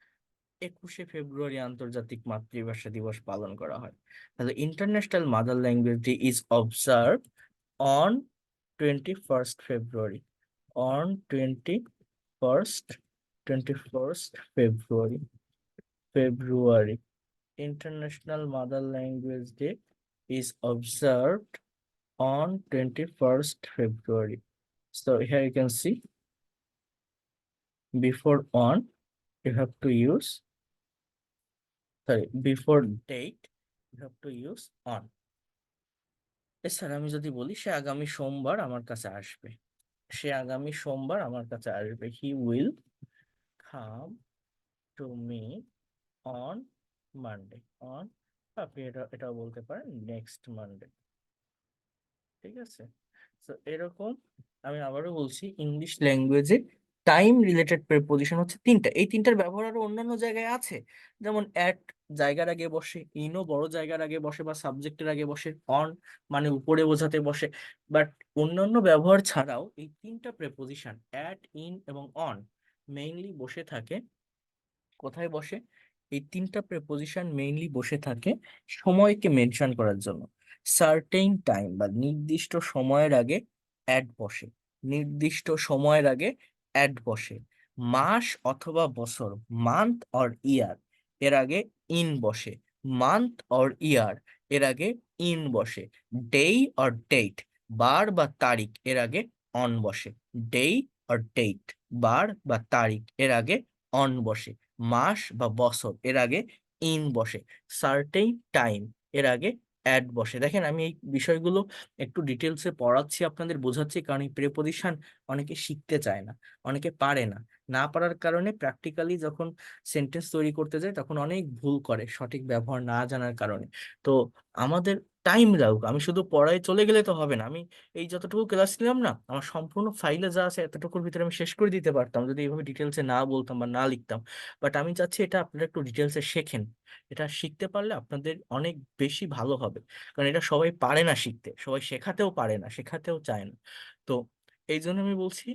21শে ফেব্রুয়ারি আন্তর্জাতিক মাতৃভাষা দিবস পালন করা হয়। তাহলে international mother language day is observe on 21st February, on 21st February. International Mother Language Day is observed on 21st February. So here you can see before on you have to use, sorry, before date you have to use on. এছাড়া আমি যদি বলি সে আগামী সোমবার আমার কাছে আসবে, সে আগামী সোমবার আমার কাছে আসবে, he will come to me on Monday. On, আপনি এটাও বলতে পারেন নেক্সট মানডে। ঠিক আছে, তো এরকম আমি আবারও বলছি, ইংলিশ ল্যাঙ্গুয়েজে টাইম রিলেটেড প্রিপোজিশন হচ্ছে তিনটা। এই তিনটার ব্যবহার আরো অন্যান্য জায়গায় আছে, যেমন অ্যাট জায়গার আগে বসে, ইনও বড় জায়গার আগে বসে বা সাবজেক্টের আগে বসে, অন মানে উপরে বোঝাতে বসে। বাট অন্যান্য ব্যবহার ছাড়াও এই তিনটা প্রিপোজিশন অ্যাট, ইন এবং অন মেইনলি বসে থাকে কোথায় বসে? এই তিনটা প্রিপোজিশন মেইনলি বসে থাকে সময়কে মেনশন করার জন্য। সার্টেইন টাইম বা নির্দিষ্ট সময়ের আগে অ্যাড বসে, নির্দিষ্ট সময়ের আগে অ্যাড বসে। মাস অথবা বছর, মান্থ অর ইয়ার, এর আগে ইন বসে, মান্থ অর ইয়ার এর আগে ইন বসে। ডে অর ডেট, বার বা তারিখ, এর আগে অন বসে। ডে অর ডেট, বার বা তারিখ এর আগে অন বসে। মাস বা বছর এর আগে ইন বসে। সার্টেইন টাইম এর আগে অ্যাড বসে। দেখেন আমি এই বিষয়গুলো একটু ডিটেলসে পড়াচ্ছি, আপনাদের বোঝাচ্ছি, কারণ এই প্রিপোজিশন অনেকে শিখতে চায় না, অনেকে পারে না। না পারার কারণে প্র্যাকটিক্যালি যখন সেন্টেন্স তৈরি করতে যায় তখন অনেক ভুল করে, সঠিক ব্যবহার না জানার কারণে। তো আমাদের টাইম লাগুক, আমি শুধু পড়ায় চলে গেলে তো হবে না। আমি এই যতটুকু ক্লাস নিলাম না, আমার সম্পূর্ণ ফাইলে যা আছে এতটুকুর ভিতরে আমি শেষ করে দিতে পারতাম যদি এইভাবে ডিটেলসে না বলতাম বা না লিখতাম। বাট আমি চাচ্ছি এটা আপনারা একটু ডিটেলসে শেখেন। এটা শিখতে পারলে আপনাদের অনেক বেশি ভালো হবে, কারণ এটা সবাই পারে না শিখতে, সবাই শেখাতেও পারে না, শেখাতেও চায় না। তো এই জন্য আমি বলছি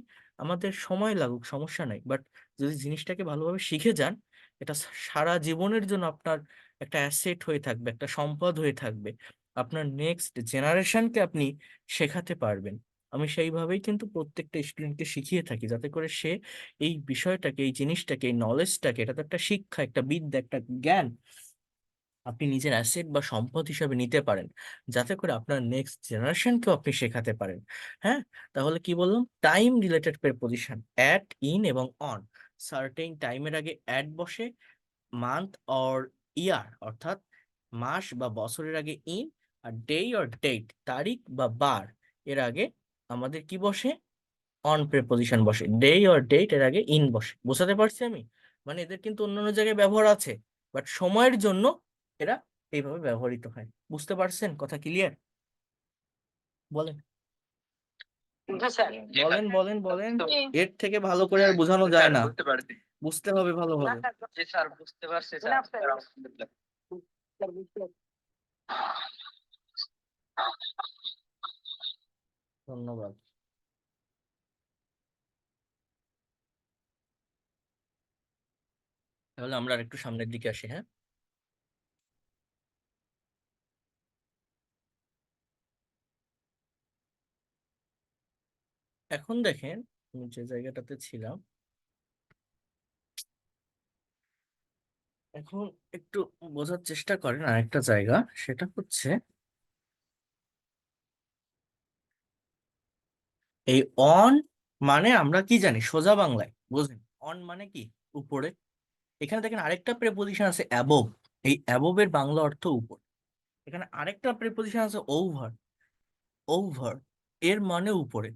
আমাদের সময় লাগুক সমস্যা নাই, বাট যদি জিনিসটাকে ভালোভাবে শিখে যান, এটা সারা জীবনের জন্য আপনার একটা অ্যাসেট হয়ে থাকবে, একটা সম্পদ হয়ে থাকবে। আপনার নেক্সট জেনারেশনকে আপনি শেখাতে পারবেন। আমি সেইভাবেই কিন্তু প্রত্যেকটা স্টুডেন্টকে শিখিয়ে থাকি, যাতে করে সে এই বিষয়টাকে, এই জিনিসটাকে, এই নলেজটাকে, এটা তো একটা শিক্ষা, একটা বিদ্যা, একটা জ্ঞান, আপনি নিজের অ্যাসেট বা সম্পদ হিসাবে নিতে পারেন, যাতে করে আপনার নেক্সট জেনারেশনকেও আপনি শেখাতে পারেন। হ্যাঁ, তাহলে কি বললাম? Time related preposition at, in এবং অন। সার্টেইন টাইমের আগে অ্যাট বসে, মান্থ অর ইয়ার অর্থাৎ মাস বা বছরের আগে ইন, আর ডে অর ডেট তারিখ বা বার এর আগে আমাদের কি বসে? অন প্রিপোজিশন বসে। ডে অর ডেট এর আগে ইন বসে। বোঝাতে পারছি আমি? মানে এদের কিন্তু অন্যান্য জায়গায় ব্যবহার আছে, বাট সময়ের জন্য এরা এইভাবে ব্যবহৃত হয়। বুঝতে পারছেন? কথা ক্লিয়ার? বলেন জি স্যার। বলেন বলেন বলেন, তো এর থেকে ভালো করে আর বোঝানো যায় না, বুঝতে পারছি। বুঝতে হবে না ভালোভাবে। স্যার, জি স্যার বুঝতে পারছি স্যার। ধন্যবাদ। তাহলে আমরা আর একটু সামনের দিকে আসি, হ্যাঁ। এখন দেখেন আমি যে জায়গাটাতে ছিলাম, এখন একটু বোঝার চেষ্টা করেন আরেকটা জায়গা, সেটা হচ্ছে এই অন মানে আমরা কি জানি সোজা বাংলায় বুঝেন, অন মানে কি উপরে। এখানে দেখেন আরেকটা প্রেপোজিশন আছে অ্যাবোভ, এই অ্যাবোভের বাংলা অর্থ উপর। এখানে আরেকটা প্রেপোজিশন আছে ওভার, ওভার এর মানে উপরে।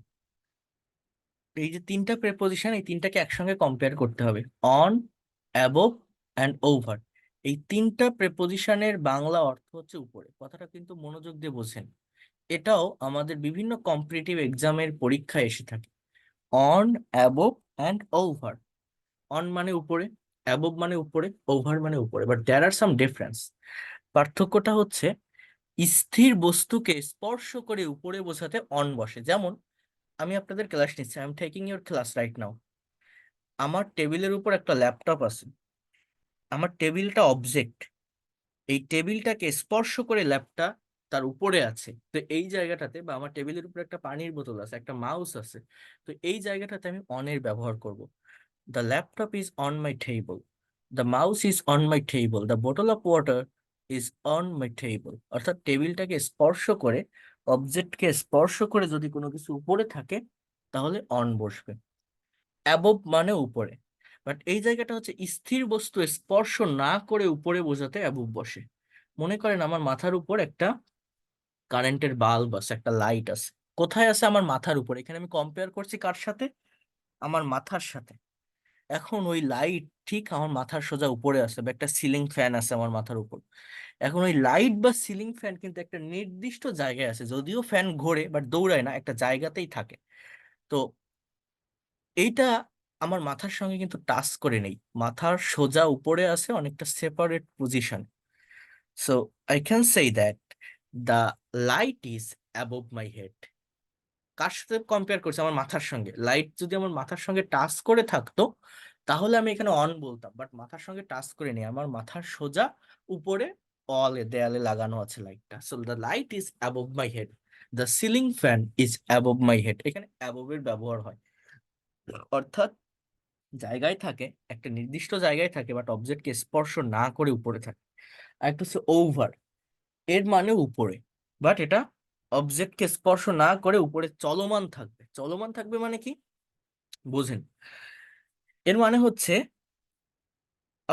এই যে তিনটা প্রেপোজিশন, এই তিনটাকে একসঙ্গে কম্পেয়ার করতে হবে, অন, অ্যাবোভ অ্যান্ড ওভার। এই তিনটা প্রেপোজিশনের বাংলা অর্থ হচ্ছে উপরে। কথাটা কিন্তু মনোযোগ দিয়ে বোঝেন, এটাও আমাদের বিভিন্ন কম্পিটিটিভ এক্সামের পরীক্ষায় এসে থাকে। On, above and over. On মানে উপরে, অ্যাবোভ মানে উপরে, ওভার মানে উপরে, but there R some difference. পার্থক্যটা হচ্ছে স্থির বস্তুকে স্পর্শ করে উপরে বোঝাতে অন বসে। যেমন আমি আপনাদের ক্লাস নিচ্ছি, I am taking your class right now. আমার টেবিলের উপর একটা ল্যাপটপ আছে, আমার টেবিলটা অবজেক্ট, এই টেবিলটাকে স্পর্শ করে ল্যাপটা তার উপরে আছে, তো এই জায়গাটাতে, বা আমার টেবিলের উপর একটা পানির বোতল আছে, একটা মাউস আছে, তো এই জায়গাটাতে আমি অনের ব্যবহার করব। The laptop is on my table, the mouse is on my table, the bottle of water is on my table. অর্থাৎ টেবিলটাকে স্পর্শ করে, অবজেক্টকে স্পর্শ করে যদি কোনো কিছু উপরে থাকে তাহলে অন বসবে। অ্যাবভ মানে উপরে, বাট এই জায়গাটা হচ্ছে স্থির বস্তু স্পর্শ না করে উপরে বোঝাতে অ্যাবভ বসে। মনে করেন আমার মাথার উপর একটা কারেন্টের বাল্ব আছে, একটা লাইট আছে। কোথায় আছে? আমার মাথার উপর। এখানে আমি কম্পেয়ার করছি কার সাথে? আমার মাথার সাথে। এখন ওই লাইট ঠিক আমার মাথার সোজা উপরে আছে, বা একটা সিলিং ফ্যান আছে আমার মাথার উপর। এখন ওই লাইট বা সিলিং ফ্যান কিন্তু একটা নির্দিষ্ট জায়গায় আছে, যদিও ফ্যান ঘোরে বাট দৌড়ায় না, একটা জায়গাতেই থাকে। তো এইটা আমার মাথার সঙ্গে কিন্তু টাচ করে নেই, মাথার সোজা উপরে আছে, অনেকটা separate position. So I can say that the light is above my head. কার সাথে কম্পেয়ার করছে? আমার মাথার সঙ্গে। লাইট যদি আমার মাথার সঙ্গে টাচ করে থাকতো তাহলে আমি এখানে অন বলতাম, বাট মাথার সঙ্গে টাচ করে নেই, আমার মাথার সোজা উপরে দেয়ালে লাগানো আছে লাইটটা। So the light is above my head, the ceiling fan is above my head. এখানে অ্যাবভ এর ব্যবহার হয়, অর্থাৎ জায়গায় থাকে, একটা নির্দিষ্ট জায়গায় থাকে, বাট অবজেক্টকে স্পর্শ না করে উপরে থাকে। আর একটা হচ্ছে ওভার, এর মানে উপরে, বাট এটা অবজেক্টকে স্পর্শ না করে উপরে চলমান থাকবে। চলমান থাকবে মানে কি বোঝেন? এর মানে হচ্ছে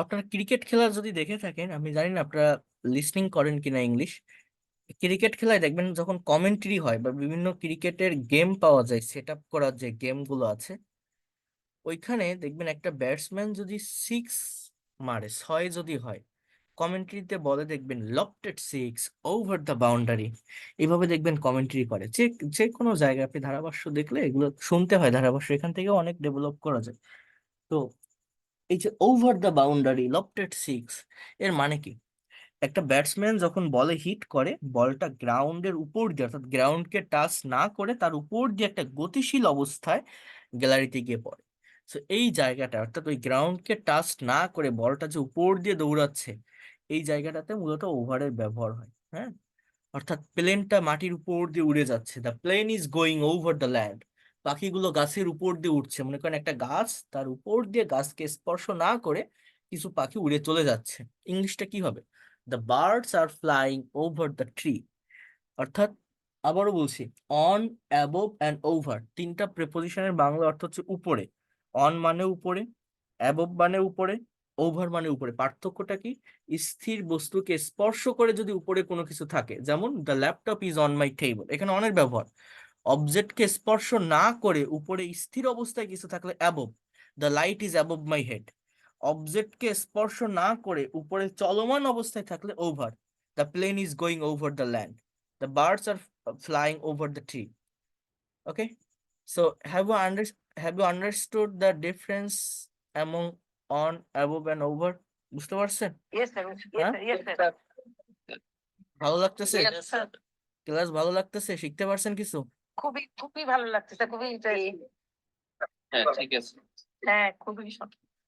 আপনারা ক্রিকেট খেলা যদি দেখে থাকেন, আমি জানি না আপনারা লিসনিং করেন কিনা ইংলিশ। ক্রিকেট খেলায় দেখবেন যখন কমেন্ট্রি হয় বা বিভিন্ন ক্রিকেটের গেম পাওয়া যায়, সেট আপ করার যে গেমগুলো আছে, ওইখানে দেখবেন একটা ব্যাটসম্যান যদি সিক্স মারে, ছয় যদি হয়, কমেন্ট্রিতে বলে দেখবেন lofted six over the boundary. এইভাবে দেখবেন কমেন্ট্রি করে, যে যে কোনো জায়গায় আপনি ধারাভাষ্য দেখলে এগুলো শুনতে হয়, ধারাভাষ্য এখান থেকে অনেক ডেভেলপ করা যায়। তো এই যে over the boundary, lofted six, এর মানে কি? একটা ব্যাটসম্যান যখন বলে হিট করে, বলটা গ্রাউন্ডের উপর দিয়ে, অর্থাৎ গ্রাউন্ডকে টাচ না করে তার উপর দিয়ে একটা গতিশীল অবস্থায় গ্যালারিতে গিয়ে পড়ে। তো এই জায়গাটা, অর্থাৎ ওই গ্রাউন্ডকে টাচ না করে বলটা যে উপর দিয়ে দৌড়াচ্ছে, এই জায়গাটাতে মূলত ওভারের ব্যবহার হয়, হ্যাঁ। অর্থাৎ প্লেনটা মাটির উপর দিয়ে উড়ে যাচ্ছে, the plane is going over the land. পাখিগুলো গাছের উপর দিয়ে উঠছে, মনে করেন একটা গাছ, তার উপর দিয়ে গাছকে স্পর্শ না করে কিছু পাখি উড়ে চলে যাচ্ছে। ইংলিশটা কি হবে? The birds are flying over the tree. অর্থাৎ আবারও বলছি, অন, অ্যাবোভ অ্যান্ড ওভার তিনটা প্রেপোজিশনের বাংলা অর্থ হচ্ছে উপরে। অন মানে উপরে, অ্যাবোভ মানে উপরে, ওভার মানে উপরে। পার্থক্যটা কি? স্থির বস্তুকে স্পর্শ করে যদি উপরে কোনো কিছু থাকে, যেমন the laptop is on my table, এখানে অনের ব্যবহার। অবজেক্টকে স্পর্শ না করে উপরে স্থির অবস্থায় কিছু থাকলে above, the light is above my head. অবজেক্টকে স্পর্শ না করে উপরে চলমান অবস্থায় থাকলে over, the plane is going over the land, the birds are flying over the tree. Okay, so have you understood the difference among on, above and over? বুঝতে পারছেন? Yes, sir. Yes, হ্যাঁ, sir. Yes, sir. ভালো লাগতেছে? Yes, sir. Class ভালো লাগতেছে? শিখতে পারছেন কিছু? খুবই খুবই ভালো লাগতেছে, খুবই ইন্টারেস্টিং। হ্যাঁ ঠিক আছে, হ্যাঁ, খুবই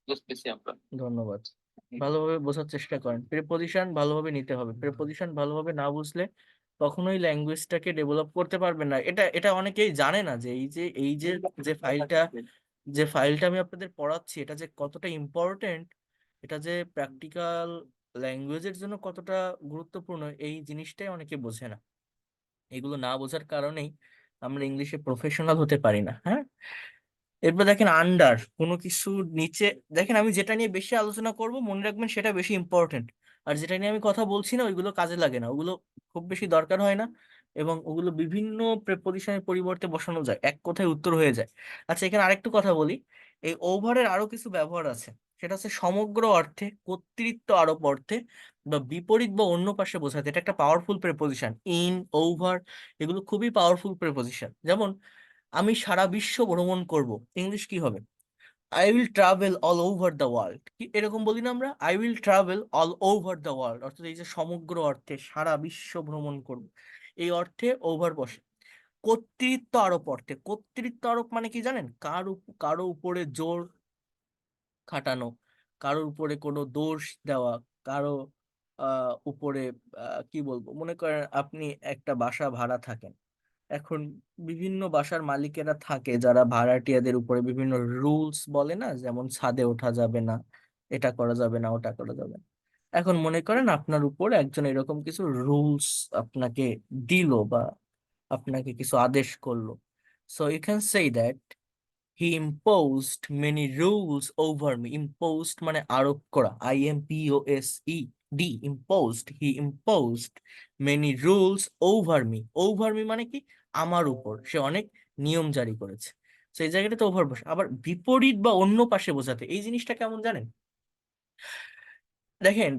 বুঝতেছি আমরা। ধন্যবাদ। ভালোভাবে বোঝার চেষ্টা করেন। প্রিপোজিশন ভালোভাবে নিতে হবে। প্রিপোজিশন ভালোভাবে না বুঝলে কখনোই ল্যাঙ্গুয়েজটাকে ডেভেলপ করতে পারবেন না। এটা এটা অনেকেই জানে না যে এই যে যে ফাইলটা যে ফাইলটা আমি আপনাদের পড়াচ্ছি এটা যে কতটা ইম্পর্টেন্ট, এটা যে প্র্যাকটিক্যাল ল্যাঙ্গুয়েজের জন্য কতটা গুরুত্বপূর্ণ, এই জিনিসটাই অনেকে বোঝে না। এগুলো না বোঝার কারণেই আমরা ইংলিশে প্রফেশনাল হতে পারি না। হ্যাঁ, এরপর দেখেন আন্ডার, কোনো কিছু নিচে। দেখেন আমি যেটা নিয়ে বেশি আলোচনা করব মনে রাখবেন সেটা বেশি ইম্পর্টেন্ট, আর যেটা নিয়ে আমি কথা বলছি না ওইগুলো কাজে লাগে না, ওগুলো খুব বেশি দরকার হয় না, এবং ওগুলো বিভিন্ন প্রেপোজিশনের পরিবর্তে বসানো যায়, এক কথায় উত্তর হয়ে যায়। আচ্ছা, এখানে আরেকটু কথা বলি। এই ওভারের আরো কিছু ব্যবহার আছে, সেটা হচ্ছে সমগ্র অর্থে, কর্তৃত্ব আরোপ অর্থে, বা বিপরীত বা অন্য পাশে বোঝাতে। এটা একটা পাওয়ারফুল প্রেপোজিশন। ইন, ওভার, এগুলো খুবই পাওয়ারফুল প্রেপোজিশন। যেমন আমি সারা বিশ্ব ভ্রমণ করব, ইংলিশ কি হবে? I will travel all over the world. কি এরকম বলি না আমরা? I will travel all over the world, অর্থাৎ এই যে সমগ্র অর্থে সারা বিশ্ব ভ্রমণ করব, এই অর্থে ওভার বসে। কর্তৃত্ব আরোপ অর্থে, কর্তৃত্ব আরোপ মানে কি জানেন? কারো উপরে জোর খাটানো, কারোর উপরে কোনো দোষ দেওয়া, কারো উপরে কি বলবো, মনে করেন আপনি একটা বাসা ভাড়া থাকেন। এখন বিভিন্ন বাসার মালিকেরা থাকে যারা ভাড়াটিয়াদের উপরে বিভিন্ন রুলস বলে না, যেমন ছাদে ওঠা যাবে না, এটা করা যাবে না, ওটা করা যাবে না। এখন মনে করেন আপনার উপর একজন এরকম কিছু রুলস আপনাকে দিল, বা আপনাকে কিছু আদেশ করলো। So you can say that he imposed many rules over me. Imposed মানে আরোপ করা, IMPOSED, imposed, he imposed many rules over me. Over me মানে কি? আমার উপর সে অনেক নিয়ম জারি করেছে। সেই জায়গাটাতে ওভার বসে। আবার বিপরীত বা অন্য পাশে বোঝাতে এই জিনিসটা কেমন জানেন? দেখেন,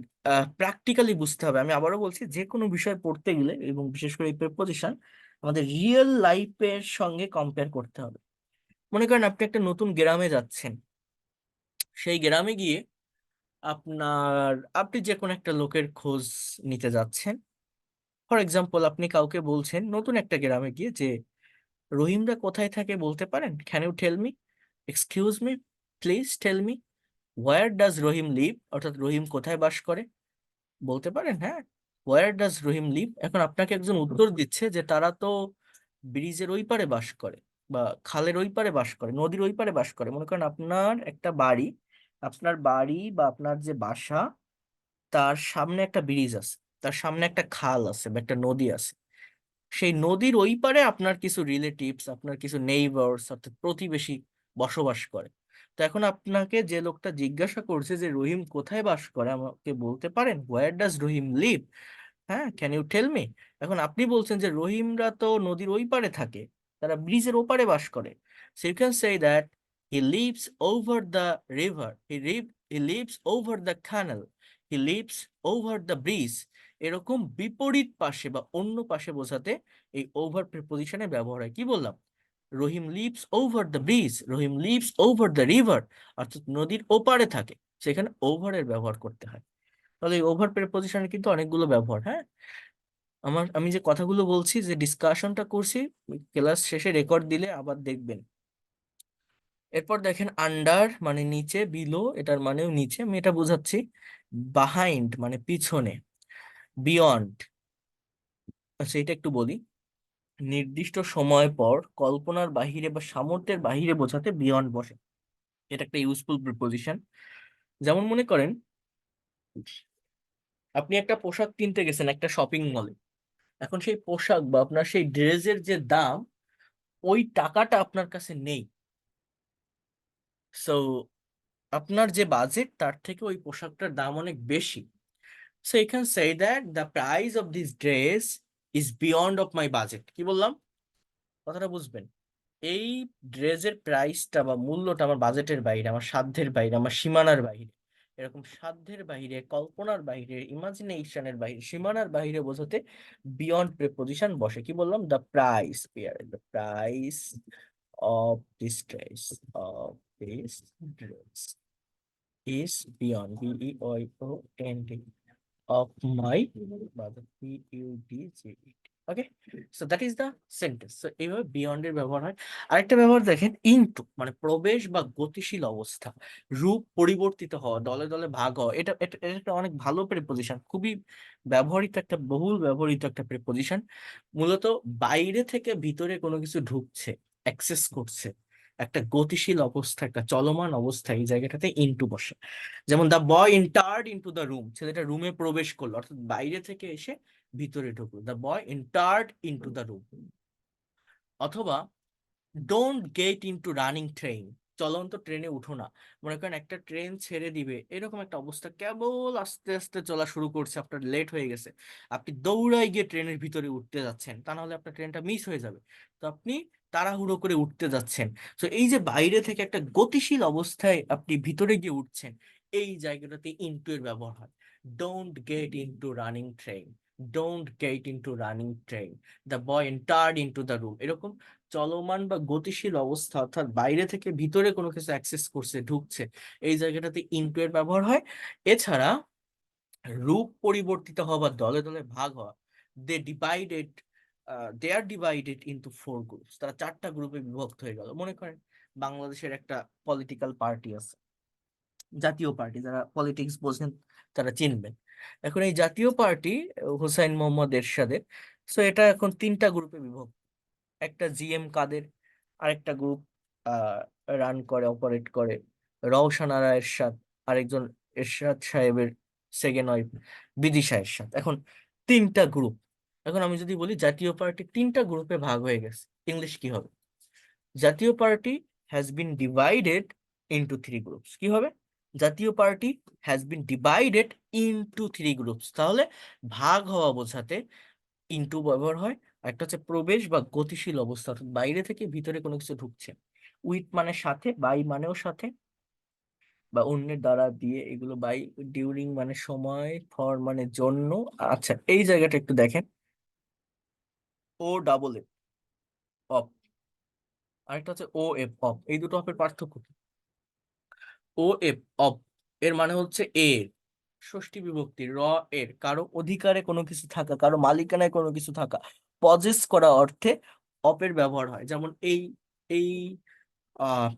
প্র্যাকটিক্যালি বুঝতে হবে। আমি আবারও বলছি, যে কোনো বিষয় পড়তে গেলে এবং বিশেষ করে এই প্রিপোজিশন আমাদের রিয়েল লাইফের সঙ্গে কম্পেয়ার করতে হবে। মনে করেন আপনি একটা নতুন গ্রামে যাচ্ছেন, সেই গ্রামে গিয়ে আপনি যে কোনো একটা লোকের খোঁজ নিতে যাচ্ছেন। ফর এক্সাম্পল, আপনি কাউকে বলছেন নতুন একটা গ্রামে গিয়ে যে রহিমরা কোথায় থাকে বলতে পারেন? Can you tell me? Excuse me, please tell me, where does Rahim live? অর্থাৎ রহিম কোথায় বাস করে, বলতে পারেন? হ্যাঁ, হোয়ার ডাজ রহিম লিভ। এখন আপনাকে একজন উত্তর দিচ্ছে যে তারা তো ব্রিজের ওই পারে বাস করে, বা খালের ওই পারে বাস করে, নদীর ওই পারে বাস করে। মনে করেন আপনার একটা বাড়ি, আপনার বাড়ি বা আপনার যে বাসা, তার সামনে একটা ব্রিজ আছে, তার সামনে একটা খাল আছে বা একটা নদী আছে। সেই নদীর ওই পারে আপনার কিছু রিলেটিভস, আপনার কিছু নেইবার্স অর্থাৎ প্রতিবেশী বসবাস করে। তো এখন আপনাকে যে লোকটা জিজ্ঞাসা করছে যে রহিম কোথায় বাস করে, আমাকে বলতে পারেন? Where does Rahim live? হ্যাঁ, ক্যান ইউ টেল মি? এখন আপনি বলছেন যে রহিমরা তো নদীর ওই পারে থাকে, তারা ব্রিজের ওপারে বাস করে। So you can say that he lives over the river, he lives over the canal, he lives over the bridge. এরকম বিপরীত পাশে বা অন্য পাশে বোঝাতে এই ওভার প্রিপোজিশনে ব্যবহার হয়। কি বললাম? Rahim lives over the bridge, Rahim lives over the river, অর্থাৎ নদীর ওপারে থাকে, সেখানে ওভারের ব্যবহার করতে হয়। তাহলে এই ওভার প্রিপোজিশনের কিন্তু অনেকগুলো ব্যবহার। হ্যাঁ, আমি যে কথাগুলো বলছি, যে ডিসকাশনটা করছি, ক্লাস শেষে রেকর্ড দিলে আবার দেখবেন। এরপর দেখেন আন্ডার মানে নিচে, বিলো এটার মানেও নিচে, আমি এটা বোঝাচ্ছি। বাহাইন্ড মানে পিছনে, বিয়ন্ড, আচ্ছা এটা একটু বলি। নির্দিষ্ট সময় পর, কল্পনার বাহিরে বা সামর্থ্যের বাহিরে বোঝাতে বিয়ন্ড বসে। এটা একটা ইউজফুল প্রিপোজিশন। যেমন মনে করেন আপনি একটা পোশাক কিনতে গেছেন একটা শপিং মলে। এখন সেই পোশাক বা আপনার সেই ড্রেসের যে দাম, ওই টাকাটা আপনার কাছে নেই। সো আপনার যে বাজেট তার থেকে ওই পোশাকটার দাম অনেক বেশি। So you can say that the price of this dress is beyond of my budget. কি বললাম? কথাটা বুঝবেন। এই ড্রেসের প্রাইসটা বা মূল্যটা আমার বাজেটের বাইরে, আমার সাধ্যের বাইরে, আমার সীমানার বাইরে। এরকম সাধ্যের বাইরে, কল্পনার বাইরে, ইমাজিনেশনের বাইরে, সীমানার বাইরে বোঝাতে বিয়ন্ড প্রিপোজিশন বসে। কি বললাম? The price, the price of this dress, of this dress is beyond, BEYOND, of my brother. P-U-D-J-E-T. Okay, so that is the sentence. So এইভাবে beyond এর ব্যবহার হয়। আরেকটা ব্যবহার দেখেন, ইনটু মানে প্রবেশ বা গতিশীল অবস্থা, রূপ পরিবর্তিত হওয়া, দলে দলে ভাগ হওয়া। এটা এটা এটা একটা অনেক ভালো প্রিপোজিশন, খুবই ব্যবহৃত একটা, বহুল ব্যবহৃত একটা প্রিপোজিশন। মূলত বাইরে থেকে ভিতরে কোনো কিছু ঢুকছে, অ্যাক্সেস করছে, একটা গতিশীল অবস্থা, একটা চলমান অবস্থা, এই জায়গাটাতে ইনটু বসে। যেমন the boy entered into the room, ছেলেটা রুমে প্রবেশ করলো, অর্থাৎ বাইরে থেকে এসে ভিতরে ঢুকলো। The boy entered into the room. অথবা don't get into running train, চলন্ত ট্রেনে উঠো না। মনে করেন একটা ট্রেন ছেড়ে দিবে, এরকম একটা অবস্থা, কেবল আস্তে আস্তে চলা শুরু করছে, আপনার লেট হয়ে গেছে, আপনি দৌড়াই গিয়ে ট্রেনের ভিতরে উঠতে যাচ্ছেন, তা নাহলে আপনার ট্রেনটা মিস হয়ে যাবে। তো আপনি তাড়াহুড়ো করে উঠতে যাচ্ছেন। তো এই যে বাইরে থেকে একটা গতিশীল অবস্থায় আপনি ভিতরে গিয়ে উঠছেন, এই জায়গাটাতে ইনটু এর ব্যবহার হয়। Don't get into running train, don't get into running train, the boy entered into the room. এরকম চলমান বা গতিশীল অবস্থা, অর্থাৎ বাইরে থেকে ভিতরে কোনো কিছু অ্যাক্সেস করছে, ঢুকছে, এই জায়গাটাতে ইনটু এর ব্যবহার হয়। এছাড়া রূপ পরিবর্তিত হওয়া বা দলে দলে ভাগ হওয়া, দে ডিভাইডেড, দে আর ডিভাইডেড ইনটু 4 গ্রুপস, তারা 4টা গ্রুপে বিভক্ত হয়ে গেল। মনে করেন বাংলাদেশের একটা পলিটিক্যাল পার্টি আছে, জাতীয় পার্টি, যারা পলিটিক্স বোঝেন তারা চিনবেন। এখন এই জাতীয় পার্টি হুসাইন মোহাম্মদ এরশাদের, সো এটা এখন 3টা গ্রুপে বিভক্ত। একটা জিএম কাদের, আরেকটা গ্রুপ রান করে, অপারেট করে রওশন আরা এরশাদ, আরেকজন এরশাদ সাহেবের সেকেন্ড ওয়াইফ বিদিশা এরশাদ। এখন 3টা গ্রুপ। এখন আমি যদি বলি জাতীয় পার্টি 3টা গ্রুপে ভাগ হয়ে গেছে, ইংলিশ কি হবে? জাতীয় party has been divided into 3 groups. কি হবে? জাতীয় party has been divided into 3 groups. তাহলে ভাগ হওয়া বোঝাতে ইনটু ব্যবহার হয়। একটা হচ্ছে প্রবেশ বা গতিশীল অবস্থা, অর্থাৎ বাইরে থেকে ভিতরে কোনো কিছু ঢুকছে। উইথ মানে সাথে, বাই মানেও সাথে বা অন্যের দ্বারা দিয়ে, এগুলো বাই। ডিউরিং মানে সময়, ফর মানে জন্য। আচ্ছা, এই জায়গাটা একটু দেখেন, ও ডাবল এফ, অফ, আরেকটা হচ্ছে ও এফ, অফ। এই দুটো অফের পার্থক্য কি? ও এফ, অফ, এর মানে হচ্ছে এর, ষষ্ঠী বিভক্তি, এর, কারো অধিকারে কোনো কিছু থাকা, কারো মালিকানায় কোনো কিছু থাকা, পজেস করা অর্থে অপের ব্যবহার হয়। যেমন এই এই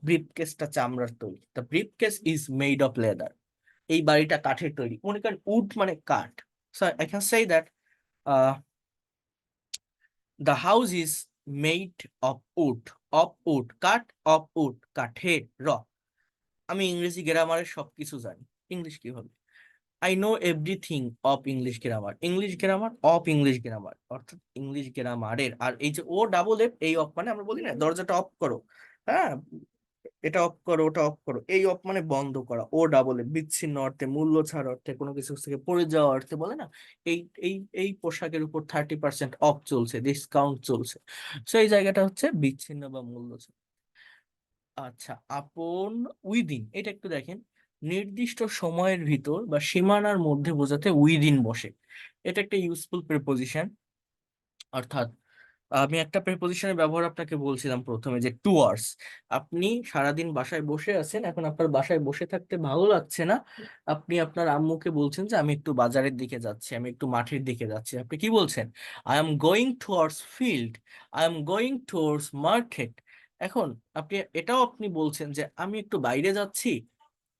ব্রিফকেসটা চামড়ার তৈরি, the briefcase is made of leather. এই বাড়িটা কাঠের তৈরি। মনে করেন উড মানে কাঠ, so I can say that the house is made of wood, of wood কাঠ, অফ উড কাঠের। আমি ইংরেজি গ্রামারের সবকিছু জানি, ইংলিশ কি হবে? I know everything of English grammar, English grammar of English grammar, অর্থাৎ ইংলিশ গ্রামারের। আর এই যে ও ডাবল এফ, এই অফ মানে আমরা বলি না দরজাটা অফ করো, হ্যাঁ, এটা অফ করো, ওটা অফ করো, এই অফ মানে বন্ধ করা। ও ডাবল এফ বিচ্ছিন্ন অর্থে, মূল্য ছাড় অর্থে, কোনো কিছু থেকে পড়ে যাওয়া অর্থে বলে না, এই এই এই পোশাকের উপর 30% অফ চলছে, ডিসকাউন্ট চলছে। সো এই জায়গাটা হচ্ছে বিচ্ছিন্ন বা মূল্য ছাড়। আচ্ছা, আপন, উইদিন, এটা একটু দেখেন, নির্দিষ্ট সময়ের ভিতর বা সীমানার মধ্যে বোঝাতে উইদিন বসে। এটা একটা ইউজফুল প্রিপোজিশন। অর্থাৎ আমি একটা প্রিপোজিশনের ব্যবহার আপনাকে বলছিলাম প্রথমে, যে টুয়ার্ডস। আপনি সারাদিন বাসায় বসে আছেন, এখন আপনার বাসায় বসে থাকতে ভালো লাগছে না, আপনি আপনার আম্মুকে বলছেন যে আমি একটু বাজারের দিকে যাচ্ছি, আমি একটু মাঠের দিকে যাচ্ছি। আপনি কি বলছেন? I am going towards field, I am going towards market. এখন এটাও আপনি বলছেন যে আমি একটু বাইরে যাচ্ছি,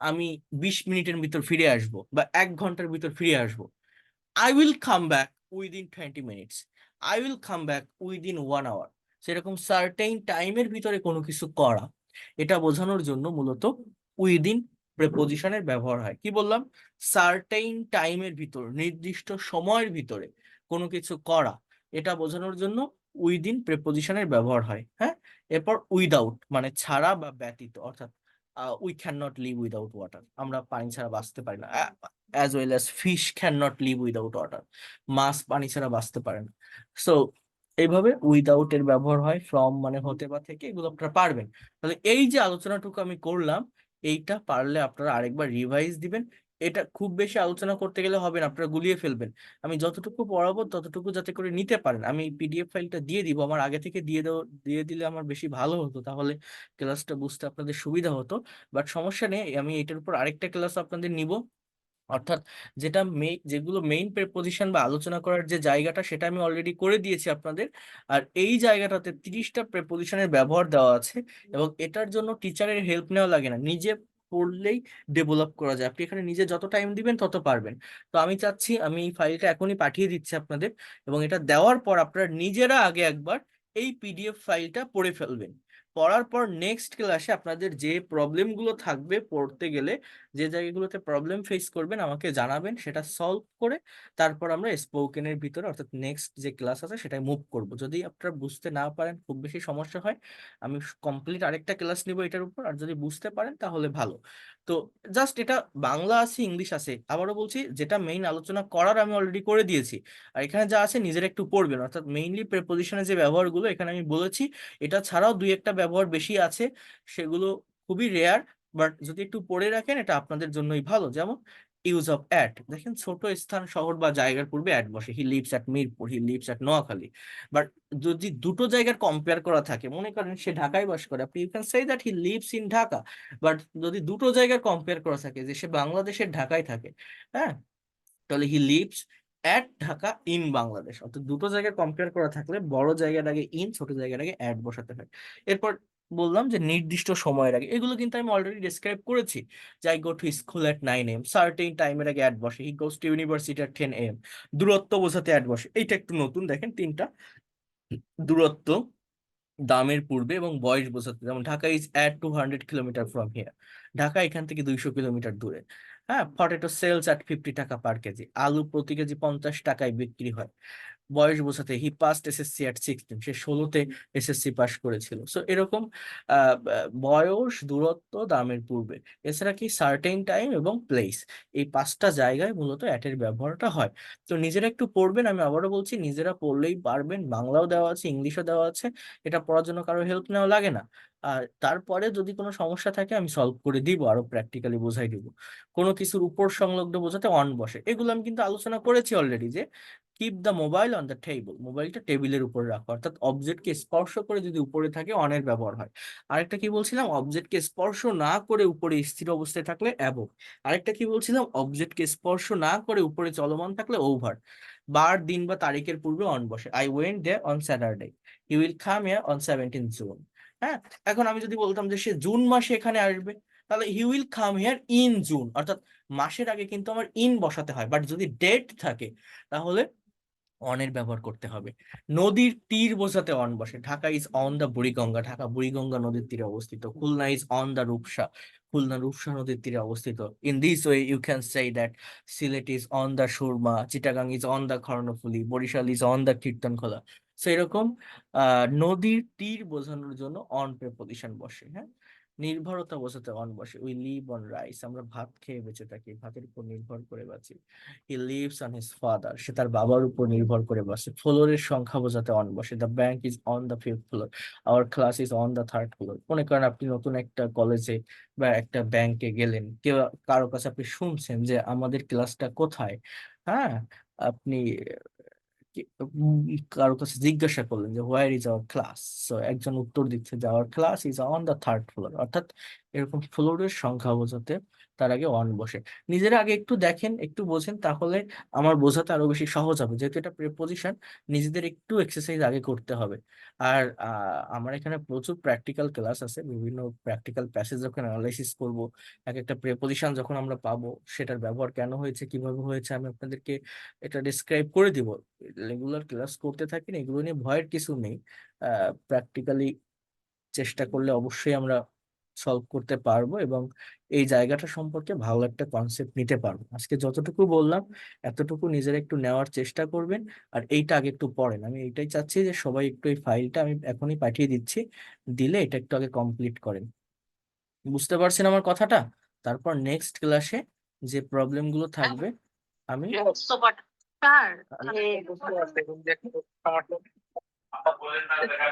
আমি 20 মিনিটের ভিতর ফিরে আসবো বা 1 ঘন্টার ভিতর ফিরে আসবো। I will come back within 20 minutes, I will come back within 1 hour. সেরকম সার্টেইন টাইমের ভিতরে কোনো কিছু করা, এটা বোঝানোর জন্য মূলত উইদিন প্রেপোজিশনের ব্যবহার হয়। কি বললাম? সার্টেইন টাইমের ভিতর, নির্দিষ্ট সময়ের ভিতরে কোনো কিছু করা, এটা বোঝানোর জন্য উইদিন প্রেপোজিশনের ব্যবহার হয়। হ্যাঁ, এরপর উইদাউট মানে ছাড়া বা ব্যতীত, অর্থাৎ we can not live without water, আমরা পানি ছাড়া বাঁচতে পারি না। As well as fish can not live without water, মাছ পানি ছাড়া বাঁচতে পারে না। সো এইভাবে উইদাউট এর ব্যবহার হয়, ফ্রম মানে হতে বা থেকে, এগুলো আপনারা পারবেন। তাহলে এই যে আলোচনাটুকু আমি করলাম, এইটা পারলে আপনারা আরেকবার রিভাইজ দিবেন। এটা খুব বেশি আলোচনা করতে গেলে হবে না, আপনারা গুলিয়ে ফেলবেন। আমি যতটুকু পড়াবো ততটুকু যাতে করে নিতে পারেন। আমি পিডিএফ ফাইলটা দিয়ে দিব, আমার আগে থেকে দিয়ে দিলে আমার বেশি ভালো হতো, তাহলে ক্লাসটা বুঝতে আপনাদের সুবিধা হতো। বাট সমস্যা নেই, আমি এটার উপর আরেকটা ক্লাস আপনাদের নিব, অর্থাৎ যেগুলো মেইন প্রেপোজিশন বা আলোচনা করার যে জায়গাটা সেটা আমি অলরেডি করে দিয়েছি আপনাদের। আর এই জায়গাটাতে 30টা প্রেপোজিশনের ব্যবহার দেওয়া আছে, এবং এটার জন্য টিচারের হেল্প নেওয়া লাগে না, নিজে পড়লেই ডেভেলপ করা যায়। আপনি এখানে নিজে যত টাইম দিবেন তত পারবেন। তো আমি চাচ্ছি আমি এই ফাইলটা এখনই পাঠিয়ে দিচ্ছি আপনাদের, এবং এটা দেওয়ার পর আপনারা নিজেরা আগে একবার এই পিডিএফ ফাইলটা পড়ে ফেলবেন। পড়ার পর নেক্সট ক্লাসে আপনাদের যে প্রবলেমগুলো থাকবে পড়তে গেলে, যে জায়গাগুলোতে প্রবলেম ফেস করবেন আমাকে জানাবেন, সেটা সলভ করে তারপর আমরা স্পোকেনের ভিতরে অর্থাৎ নেক্সট যে ক্লাস আছে সেটাই মুভ করব। যদি আপনারা বুঝতে না পারেন, খুব বেশি সমস্যা হয়, আমি কমপ্লিট আরেকটা ক্লাস নিব এটার উপর। আর যদি বুঝতে পারেন তাহলে ভালো। তো জাস্ট এটা বাংলা আছে, ইংলিশ আছে, আবারও বলছি যেটা মেইন আলোচনা করার আমি অলরেডি করে দিয়েছি। আর এখানে যা আছে নিজের একটু পড়বেন, অর্থাৎ মেইনলি প্রেপোজিশনের যে ব্যবহারগুলো এখানে আমি বলেছি, এটা ছাড়াও দুই একটা ব্যবহার বেশি আছে, সেগুলো খুবই রেয়ার। বাট যদি একটু পড়ে রাখেন এটা আপনাদের জন্যই ভালো। যেমন ইউজ অফ অ্যাট, দেখেন ছোট স্থান, শহর বা জায়গার পূর্বে অ্যাট বসে। He lives at Mirpur, he lives at Noakhali. But যদি দুটো জায়গার কম্পেয়ার করা থাকে, মনে করেন সে ঢাকায় বাস করে, আপনি you can say that he lives in Dhaka. But যদি দুটো জায়গার কম্পেয়ার করা থাকে, যে সে বাংলাদেশের ঢাকায় থাকে, হ্যাঁ, তাহলে he lives at Dhaka in Bangladesh. অর্থাৎ দুটো জায়গায় কম্পেয়ার করা থাকলে বড় জায়গার আগে ইন, ছোট জায়গার আগে অ্যাট বসাতে হয়। এরপর বললাম যে নির্দিষ্ট সময়ের আগে, এগুলো কিন্তু আমি অলরেডি ডিসক্রাইব করেছি। যে I go to school at 9 AM, certain টাইমের আগে অ্যাট বসে। He goes to university at 10 AM, দূরত্ব বোঝাতে অ্যাট বসে। এইটা একটু নতুন, দেখেন তিনটা। দূরত্ব, দামের পূর্বে, এবং বয়স বোঝাতে। যেমন Dhaka is at 200 kilometre from here, Dhaka এখান থেকে 200 কিলোমিটার দূরে। হ্যাঁ, পটেটো সেলস অ্যাট 50 টাকা পার কেজি, আলু প্রতি কেজি 50 টাকায় বিক্রি হয়। বয়স বোঝাতে হি পাস্ট এসএসসি অ্যাট 16, সে 16তে এসএসসি পাস করেছিল। সো এরকম বয়স, দূরত্ব, দামের পূর্বে, এছাড়া কি সার্টেন টাইম এবং প্লেস, এই পাঁচটা জায়গায় মূলত অ্যাটের ব্যবহারটা হয়। তো নিজেরা একটু পড়বেন, আমি আবারও বলছি নিজেরা পড়লেই পারবেন। বাংলাও দেওয়া আছে, ইংলিশও দেওয়া আছে, এটা পড়ার জন্য কারো হেল্প নেওয়া লাগে না। আর তারপরে যদি কোনো সমস্যা থাকে আমি সলভ করে দিব, আরো প্র্যাকটিক্যালি বোঝাই দিব। কোনো কিছুর উপর সংলগ্ন বোঝাতে অন বসে, এগুলো আমি কিন্তু আলোচনা করেছি অলরেডি। যে keep the mobile on the table, মোবাইলটা টেবিলের উপর রাখো, অর্থাৎ অবজেক্টকে স্পর্শ করে যদি উপরে থাকে অনের ব্যবহার হয়। আরেকটা কি বলছিলাম, অবজেক্টকে স্পর্শ না করে উপরে স্থির অবস্থায় থাকলে অ্যাবভ। আরেকটা কি বলছিলাম, অবজেক্টকে স্পর্শ না করে উপরে চলমান থাকলে ওভার। বার, দিন বা তারিখের পূর্বে অন বসে। I went there on Saturday, he will come here on 17 June. হ্যাঁ, এখন আমি যদি বলতাম যে সে জুন মাসে এখানে আসবে, তাহলে he will come here in June, অর্থাৎ মাসের আগে কিন্তু আমার ইন বসাতে হয়। বাট যদি ডেট থাকে তাহলে অনের ব্যবহার করতে হবে। নদীর তীর বোঝাতে অন বসে। Dhaka is on the Buriganga, Dhaka Buriganga নদীর তীরে অবস্থিত। Khulna is on the Rupsa, Khulna Rupsa নদীর তীরে অবস্থিত। In this way you can say that Sylhet is on the Surma, Chittagong is on the Karnaphuli, Barishal is on the Kirtankhola. So এরকম নদীর তীর বোঝানোর জন্য অন প্রেপোজিশন বসে। হ্যাঁ, নির্ভরতা বোঝাতে অন বসে। উই লিভ অন রাইস, আমরা ভাত খেয়ে বেঁচে থাকি, ভাতের উপর নির্ভর করে বাঁচি। He lives on his father, সে তার বাবার উপর নির্ভর করে বসে। ফ্লোরের সংখ্যা বোঝাতে অন বসে। The bank is on the 5th floor, our class is on the 3rd floor. মনে করেন আপনি নতুন একটা কলেজে বা একটা ব্যাংকে গেলেন, কেউ কারো কাছে আপনি শুনছেন যে আমাদের ক্লাসটা কোথায়। হ্যাঁ, আপনি কারো কাছে জিজ্ঞাসা করলেন যে where is our class, so একজন উত্তর দিচ্ছে যে our class is on the 3rd floor. অর্থাৎ এরকম ফ্লোরের সংখ্যা বোঝাতে তার আগে অন বসে। নিজেরা আগে একটু দেখেন, একটু বোঝেন, তাহলে আমার বোঝাতে আরো বেশি সহজ হবে। যেহেতু এটা প্রিপোজিশন, নিজেদের একটু এক্সারসাইজ আগে করতে হবে। আর আমার এখানে প্রচুর প্র্যাকটিক্যাল ক্লাস আছে, বিভিন্ন প্র্যাকটিক্যাল প্যাসেজ যখন অ্যানালাইসিস করব, এক একটা প্রিপোজিশন যখন আমরা পাবো, সেটার ব্যবহার কেন হয়েছে, কিভাবে হয়েছে, আমি আপনাদেরকে এটা ডিসক্রাইব করে দিব। রেগুলার ক্লাস করতে থাকেন, এগুলো নিয়ে ভয়ের কিছু নেই। প্র্যাকটিক্যালি চেষ্টা করলে অবশ্যই আমরা সলভ করতে পারবো, এবং এই জায়গাটা সম্পর্কে ভালো একটা কনসেপ্ট নিতে পারবো। আজকে যতটুকু বললাম এতটুকু নিজেরা একটু নেওয়ার চেষ্টা করবেন। আর এইটা আগে একটু পড়েন, আমি এইটাই চাচ্ছি যে সবাই একটু এই ফাইলটা আমি এখনই পাঠিয়ে দিচ্ছি, দিলে এটা একটু আগে কমপ্লিট করেন। বুঝতে পারছেন আমার কথাটা? তারপর নেক্সট ক্লাসে যে প্রবলেম গুলো থাকবে আমি স্যার,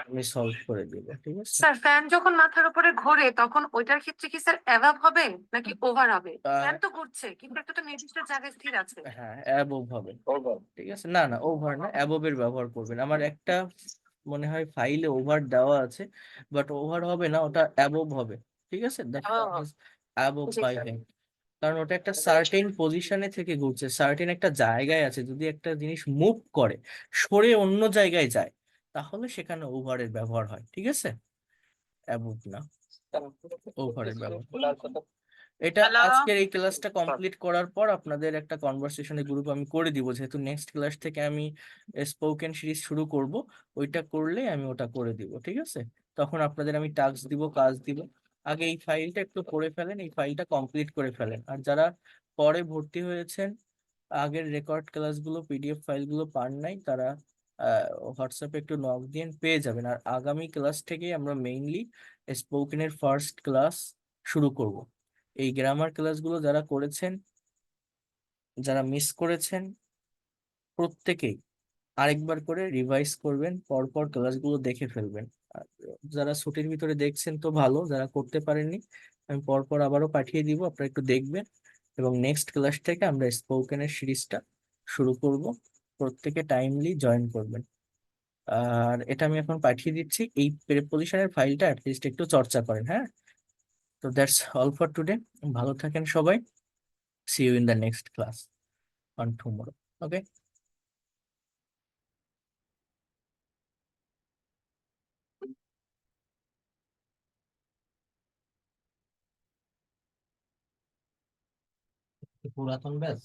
আমি সলভ করে দিব, ঠিক আছে? স্যার ফ্যান যখন মাথার উপরে ঘোরে তখন ওইটার ক্ষেত্রে কি স্যার অ্যাভাব হবে নাকি ওভার হবে? ফ্যান তো ঘুরছে কিন্তু একটা তো নির্দিষ্ট জায়গায় স্থির আছে। হ্যাঁ, অ্যাবভ হবে। ঠিক আছে, না না ওভার না, অ্যাবভ এর ব্যবহার করবেন। আমার একটা মনে হয় ফাইলে ওভার দেওয়া আছে, বাট ওভার হবে না, ওটা অ্যাবভ হবে। ঠিক আছে, the O, above G by sir. Head. কারণ ওটা একটা সার্টেন পজিশনে থেকে ঘুরছে, সার্টেন একটা জায়গায় আছে। যদি একটা জিনিস মুভ করে, সরে অন্য জায়গায় যায়, তাহলে সেখানে ওভারের ব্যবহার হয়। ঠিক আছে, অ্যাবোভ না, ওভারের ব্যবহার। এটা হ্যালো। আজকের এই ক্লাসটা কমপ্লিট করার পর আপনাদের একটা কনভারসেশনের গ্রুপ আমি করে দিব, যেহেতু নেক্সট ক্লাস থেকে আমি স্পোকেন সিরিজ শুরু করব। ওইটা করলে আমি ওটা করে দিব, ঠিক আছে? তখন আপনাদের আমি টাস্ক দিব, কাজ দিব। আগে এই ফাইলটা একটু পড়ে ফেলেন, এই ফাইলটা কমপ্লিট করে ফেলেন। আর যারা পরে ভর্তি হয়েছেন, আগের রেকর্ড ক্লাসগুলো পিডিএফ ফাইলগুলো পান নাই, তারা হোয়াটসঅ্যাপে একটু নক দিয়ে পেয়ে যাবেন। আর আগামী ক্লাস থেকেই আমরা মেইনলি স্পোকেনের ফার্স্ট ক্লাস শুরু করব। এই গ্রামার ক্লাসগুলো যারা করেছেন, যারা মিস করেছেন, প্রত্যেকেই আরেকবার করে রিভাইজ করবেন, পরপর ক্লাসগুলো দেখে ফেলবেন। আর যারা ছুটির ভিতরে দেখছেন তো ভালো, যারা করতে পারেননি আমি পরপর আবারও পাঠিয়ে দিব, আপনারা একটু দেখবেন। এবং নেক্সট ক্লাস থেকে আমরা স্পোকেনের সিরিজটা শুরু করব। প্রত্যেকে টাইমলি জয়েন করবেন। আর এটা আমি এখন পাঠিয়ে দিচ্ছি, এই প্রিপোজিশনের ফাইলটা অ্যাটলিস্ট একটু চর্চা করেন, হ্যাঁ? তো দ্যাটস অল ফর টুডে। ভালো থাকেন সবাই। See you in the next class on tomorrow. Okay. পুরাতন ব্যাচ